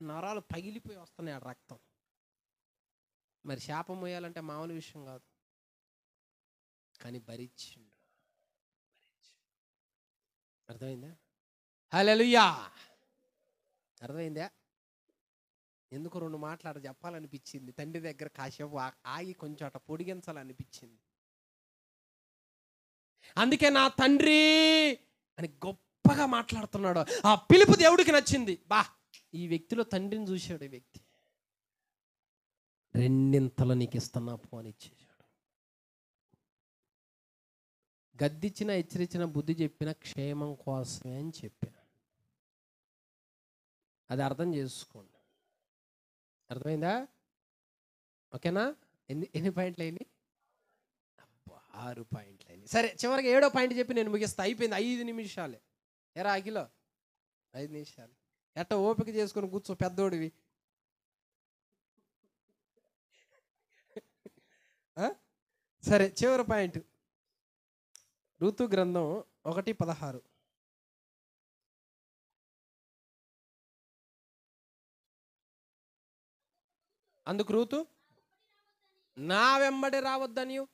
నరాలు పగిలిపోయి వస్తున్నాయి ఆ రక్తం. మరి శాపం మోయాలంటే మామూలు విషయం కాదు. కానీ భరించిండు. అర్థమైందా? హల్లెలూయా. అర్థమైందా? ఎందుకు 2 మాటలు చెప్పాలనిపించింది. తండ్రి దగ్గర కాసేపు ఆగి కొంచెం అట పొడిగించాలనిపించింది. అందుకే నా తండ్రి అని గొప్పగా మాట్లాడుతున్నాడు. ఆ పిలుపు దేవుడికి నచ్చింది. ఈ వ్యక్తిలో తండ్రిని చూశాడు. ఈ వ్యక్తి 2 నీకు ఇస్తున్నా పో అని ఇచ్చేసాడు. గద్దిచ్చిన, హెచ్చరించిన, బుద్ధి చెప్పిన క్షేమం కోసమే అని చెప్పాను. అది అర్థం చేసుకోండి. అర్థమైందా? ఓకేనా? ఎన్ని పాయింట్లు అయినాయి? 6 పాయింట్లు అయినాయి. సరే, చివరికి 7వ పాయింట్ చెప్పి నేను ముగిస్తా. అయిపోయింది. 5 నిమిషాలే. ఎరా అఖిలో 5 నిమిషాలు. ఎట్ట ఓపిక చేసుకొని కూర్చో, పెద్దోడివి. సరే, చివరి పాయింట్ ఋతు గ్రంథం 1:16. అందుకు ఋతు, నా వెంబడి రావద్దనియు,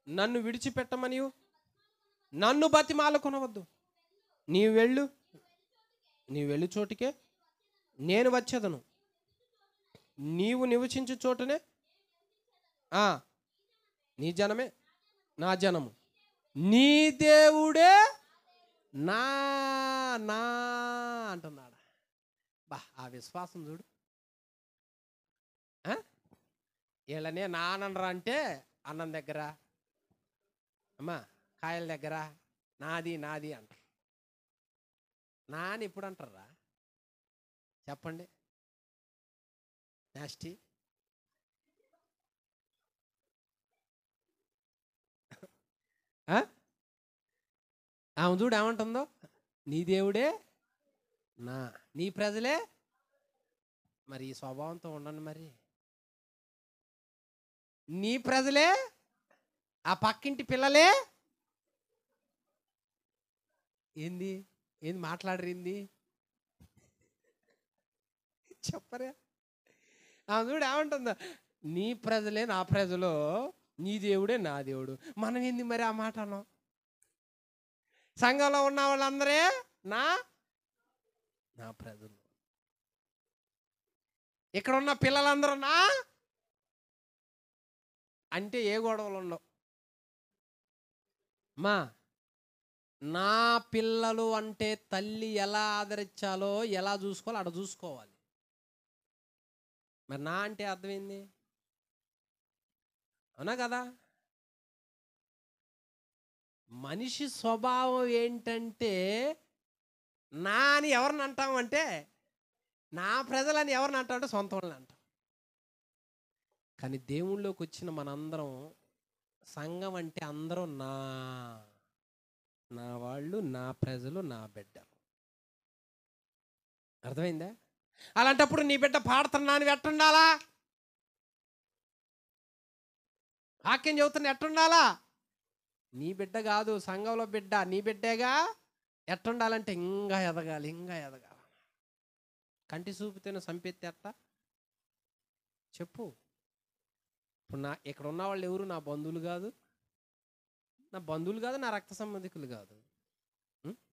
నన్ను విడిచిపెట్టమనియు, నన్ను బతిమాలుకొనవద్దు. నీవు వెళ్ళు చోటికే నేను వచ్చేదను, నీవు నివసించు చోటునే నీ జనమే నా జనము, నీ దేవుడే నా నా అంటున్నాడు. బా, ఆ విశ్వాసం చూడు. వీళ్ళనే నానరా అంటే అన్నం దగ్గర, అమ్మా కాయల దగ్గర నాది నాది అంటారు. నాని ఎప్పుడు అంటారా చెప్పండి? నాస్టి ఆమె చూడు ఏమంటుందో, నీ దేవుడే నా, నీ ప్రజలే. మరి ఈ స్వభావంతో ఉండండి. మరి నీ ప్రజలే, ఆ పక్కింటి పిల్లలే. ఏంది మాట్లాడరింది చెప్పరే? ఆమె చూడు ఏమంటుందో, నీ ప్రజలే నా ప్రజలు, నీ దేవుడే నా దేవుడు. మనం ఏంది మరి ఆ మాట అన్నాం? సంఘంలో ఉన్న వాళ్ళందరే నా నా ప్రజలు, ఇక్కడ ఉన్న పిల్లలందరూ నా అంటే ఏ గొడవలు ఉండవు. మా నా పిల్లలు అంటే తల్లి ఎలా ఆదరించాలో, ఎలా చూసుకోవాలో అక్కడ చూసుకోవాలి. మరి నా అంటే అర్థమైంది, అవునా కదా? మనిషి స్వభావం ఏంటంటే, నా అని ఎవరిని అంటామంటే, నా ప్రజలని ఎవరిని అంటామంటే సొంత వాళ్ళని అంటాం. కానీ దేవుళ్ళలోకి వచ్చిన మనందరం సంఘం అంటే అందరూ నా నా వాళ్ళు, నా ప్రజలు, నా బిడ్డలు. అర్థమైందా? అలాంటప్పుడు నీ బిడ్డ పాడుతున్నా అని ఎట్టుండాలా? వాక్యం చెబుతున్నా ఎట్టుండాలా? నీ బిడ్డ కాదు, సంఘంలో బిడ్డ, నీ బిడ్డేగా. ఎట్టుండాలంటే ఇంకా ఎదగాలి, ఇంకా ఎదగాలి. కంటి చూపుతేనే సంపెత్తి ఎట్ట చెప్పు. ఇప్పుడు ఇక్కడ ఉన్న వాళ్ళు ఎవరు నా బంధువులు కాదు, నా రక్త సంబంధికులు కాదు.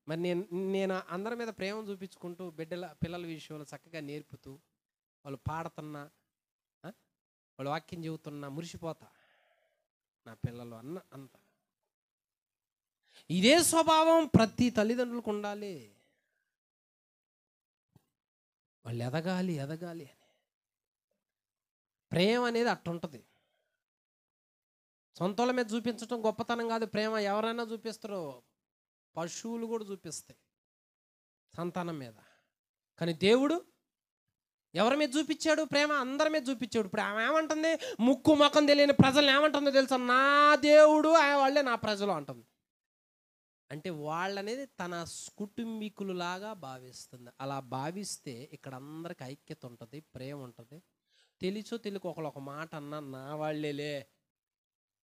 మరి నేను అందరి మీద ప్రేమ చూపించుకుంటూ పిల్లల విషయంలో చక్కగా నేర్పుతూ, వాళ్ళు పాడుతున్నా, వాళ్ళు వాక్యం చెబుతున్నా మురిసిపోతా. నా పిల్లలు అంత ఇదే స్వభావం ప్రతి తల్లిదండ్రులకు ఉండాలి. వాళ్ళు ఎదగాలి అని. ప్రేమ అనేది అట్టుంటుంది. సొంతల మీద చూపించడం గొప్పతనం కాదు. ప్రేమ ఎవరైనా చూపిస్తారు, పశువులు కూడా చూపిస్తాయి సంతానం మీద. కానీ దేవుడు ఎవరి మీద చూపించాడు ప్రేమ? అందరి మీద చూపించాడు. ఇప్పుడు ఆమె ఏమంటుంది? ముక్కు ముఖం తెలియని ప్రజలను ఏమంటుందో తెలుసా? నా దేవుడు వాళ్ళే నా ప్రజలు అంటుంది. అంటే వాళ్ళనేది తన కుటుంబీకులు లాగా భావిస్తుంది. అలా భావిస్తే ఇక్కడ అందరికి ఐక్యత ఉంటుంది, ప్రేమ ఉంటుంది. తెలిసో తెలియక ఒక మాట అన్నా నా వాళ్ళేలే.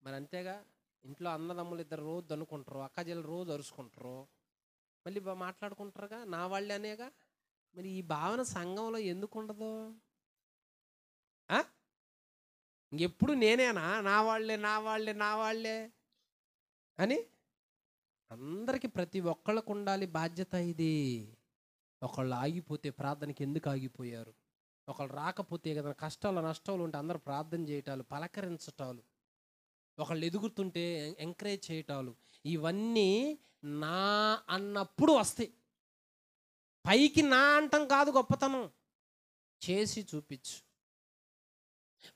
మరి అంతేగా, ఇంట్లో అన్నదమ్ములు ఇద్దరు రోజు అనుకుంటారు, అక్కజలు రోజు అరుచుకుంటారు, మళ్ళీ మాట్లాడుకుంటారుగా, నా వాళ్ళే అనేగా. మరి ఈ భావన సంఘంలో ఎందుకు ఉండదు? ఎప్పుడు నేనేనా నా వాళ్ళే అని? అందరికీ ప్రతి ఒక్కళ్ళకు ఉండాలి బాధ్యత ఇది. ఒకళ్ళు ఆగిపోతే ప్రార్థనకి ఎందుకు ఆగిపోయారు, ఒకళ్ళు రాకపోతే కదా కష్టాలు నష్టాలు ఉంటే అందరూ ప్రార్థన చేయటాలు, పలకరించటాలు, ఒకళ్ళు ఎదుగుతుంటే ఎంకరేజ్ చేయటాలు, ఇవన్నీ నా అన్నప్పుడు వస్తాయి. పైకి నా అంటాం కాదు గొప్పతనం, చేసి చూపించు.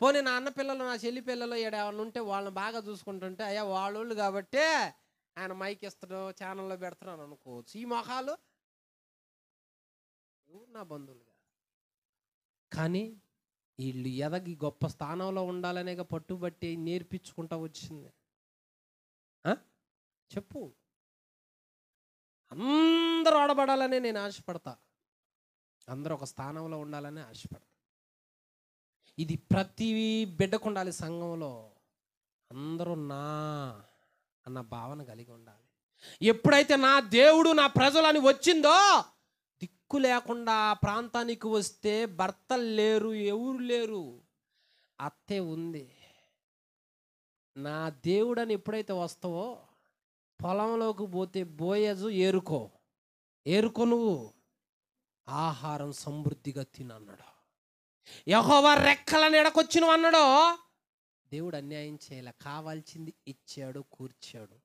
పోనీ నా అన్న పిల్లలు, నా చెల్లి పిల్లలు ఏమైనా ఉంటే వాళ్ళని బాగా చూసుకుంటుంటే, అయ్యా వాళ్ళు కాబట్టే ఆయన మైక్ ఇస్తాడు, ఛానల్లో పెడతాను అనుకోవచ్చు. ఈ మొఖాలు నా బంధువులు కాదు. కానీ వీళ్ళు ఎదగి గొప్ప స్థానంలో ఉండాలనేగా పట్టుబట్టి నేర్పించుకుంటా వచ్చింది. చెప్పు. అందరూ ఆడబడాలనే నేను ఆశపడతా, అందరూ ఒక స్థానంలో ఉండాలని ఆశపడతా. ఇది ప్రతి బిడ్డకు ఉండాలి. సంఘంలో అందరూ నా అన్న భావన కలిగి ఉండాలి. ఎప్పుడైతే నా దేవుడు నా ప్రజలు అని వచ్చిందో, దిక్కు లేకుండా ప్రాంతానికి వస్తే భర్తలు లేరు, ఎవరు లేరు, అత్తే ఉంది. నా దేవుడు అని ఎప్పుడైతే వస్తావో పొలంలోకి పోతే బోయజు ఏరుకో నువ్వు ఆహారం సమృద్ధిగా తినన్నాడు. యెహోవా రెక్కల నీడకొచ్చినవు అన్నాడు. దేవుడు అన్యాయం చేయలే, కావాల్సింది ఇచ్చాడు, కూర్చాడు.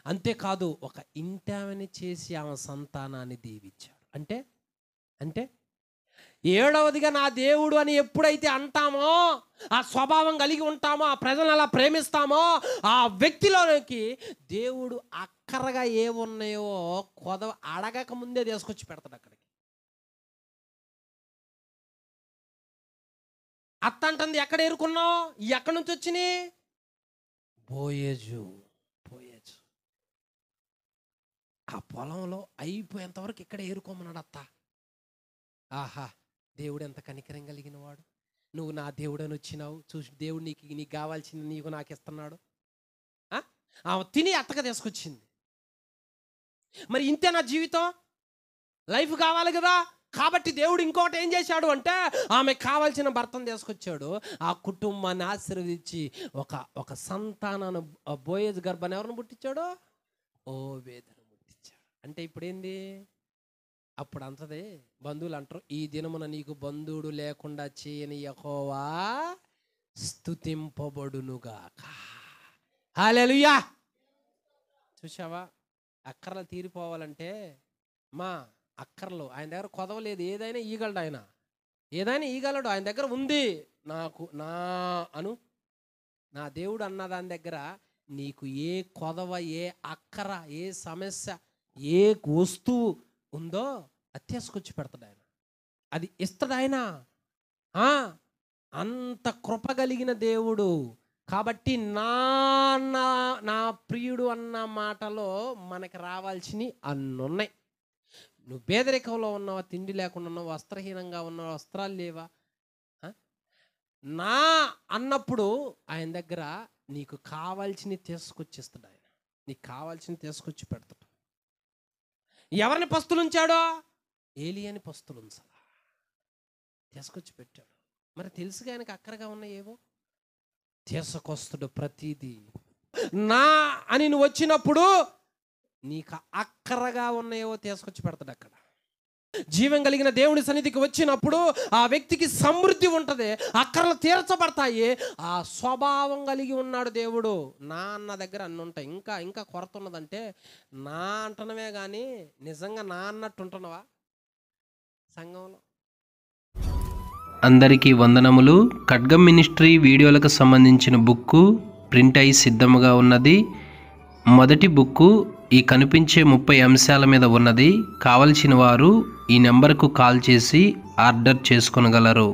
అంతేకాదు ఒక ఇంటామని చేసి ఆమె సంతానాన్ని దీవించాడు. అంటే ఏడవదిగా నా దేవుడు అని ఎప్పుడైతే అంటామో, ఆ స్వభావం కలిగి ఉంటామో, ఆ ప్రజలను అలా ప్రేమిస్తామో, ఆ వ్యక్తిలోకి దేవుడు అక్కరగా ఏమున్నాయో కొదవ అడగక ముందే తీసుకొచ్చి పెడతాడు అక్కడికి. అత్త అంటుంది, ఎక్కడ ఏరుకున్నావు, ఎక్కడి నుంచి వచ్చినాయి? బోయేజు. ఆ పొలంలో అయిపోయేంత వరకు ఇక్కడ ఏరుకోమన్నాడు అత్త. ఆహా, దేవుడు ఎంత కనికరం కలిగిన వాడు. నువ్వు నా దేవుడని వచ్చినావు, చూసి దేవుడు నీకు కావాల్సింది నీకు నాకు ఇస్తున్నాడు. ఆమె తిని అత్తగా తీసుకొచ్చింది. మరి ఇంతే నా జీవితం, లైఫ్ కావాలి కదా. కాబట్టి దేవుడు ఇంకొకటి ఏం చేశాడు అంటే, ఆమెకు కావాల్సిన భర్తను తీసుకొచ్చాడు. ఆ కుటుంబాన్ని ఆశీర్వదించి ఒక సంతానాన్ని, బోయేజు గర్భాన్ని ఎవరిని పుట్టించాడు? ఓబేదును పుట్టించాడు. అంటే ఇప్పుడు ఏంది? అప్పుడు అంతదే బంధువులు అంటారు, ఈ దినమున నీకు బంధువుడు లేకుండా చేయని యెహోవా స్తుతింపబడునుగాక. హల్లెలూయా. చూసావా, అక్కర్లు తీరిపోవాలంటే మా అక్కర్లు ఆయన దగ్గర కొదవలేదు. ఏదైనా ఈగలడు ఆయన, ఆయన దగ్గర ఉంది. నా దేవుడు అన్న దాని దగ్గర నీకు ఏ కొదవ, ఏ అక్కర, ఏ సమస్య, ఏ వస్తువు ఉందో అది తీసుకొచ్చి పెడతాడు ఆయన, అది ఇస్తాడు ఆయన. అంత కృప కలిగిన దేవుడు. కాబట్టి నా ప్రియుడు అన్న మాటలో మనకి రావాల్సినవి అన్నున్నాయి. నువ్వు పేదరికంలో ఉన్నావా, తిండి లేకుండా ఉన్నావా, వస్త్రహీనంగా ఉన్నావా, వస్త్రాలు లేవా, నా అన్నప్పుడు ఆయన దగ్గర నీకు కావాల్సినవి తీసుకొచ్చిస్తాడు ఆయన. నీకు కావాల్సినవి తీసుకొచ్చి పెడతాడు. ఎవరిని పస్తులు ఉంచాడో? ఏలియాని పస్తులు ఉంచాలా, తీసుకొచ్చి పెట్టాడు. మరి తెలుసుగా ఆయనకు అక్కరగా ఉన్న ఏవో తీసుకొస్తాడు. ప్రతిదీ నా అని నువ్వు వచ్చినప్పుడు నీకు అక్కరగా ఉన్నాయేవో తీసుకొచ్చి పెడతాడు అక్కడ. జీవం కలిగిన దేవుని సన్నిధికి వచ్చినప్పుడు ఆ వ్యక్తికి సమృద్ధి ఉంటుంది, అక్కర్లు తీర్చబడతాయి. ఆ స్వభావం కలిగి ఉన్నాడు దేవుడు. నా అన్న దగ్గర అన్ని ఉంటాయి. ఇంకా కొరత ఉన్నదంటే నా అంటున్నవే కానీ నిజంగా నా అన్నట్టు ఉంటున్నావా సంఘంలో? అందరికీ వందనములు. ఖడ్గం మినిస్ట్రీ వీడియోలకు సంబంధించిన బుక్కు ప్రింట్ అయి సిద్ధముగా ఉన్నది. మొదటి బుక్కు ఈ కనిపించే 30 అంశాల మీద ఉన్నది. కావలసిన వారు ఈ నెంబర్కు కాల్ చేసి ఆర్డర్ చేసుకొనగలరు.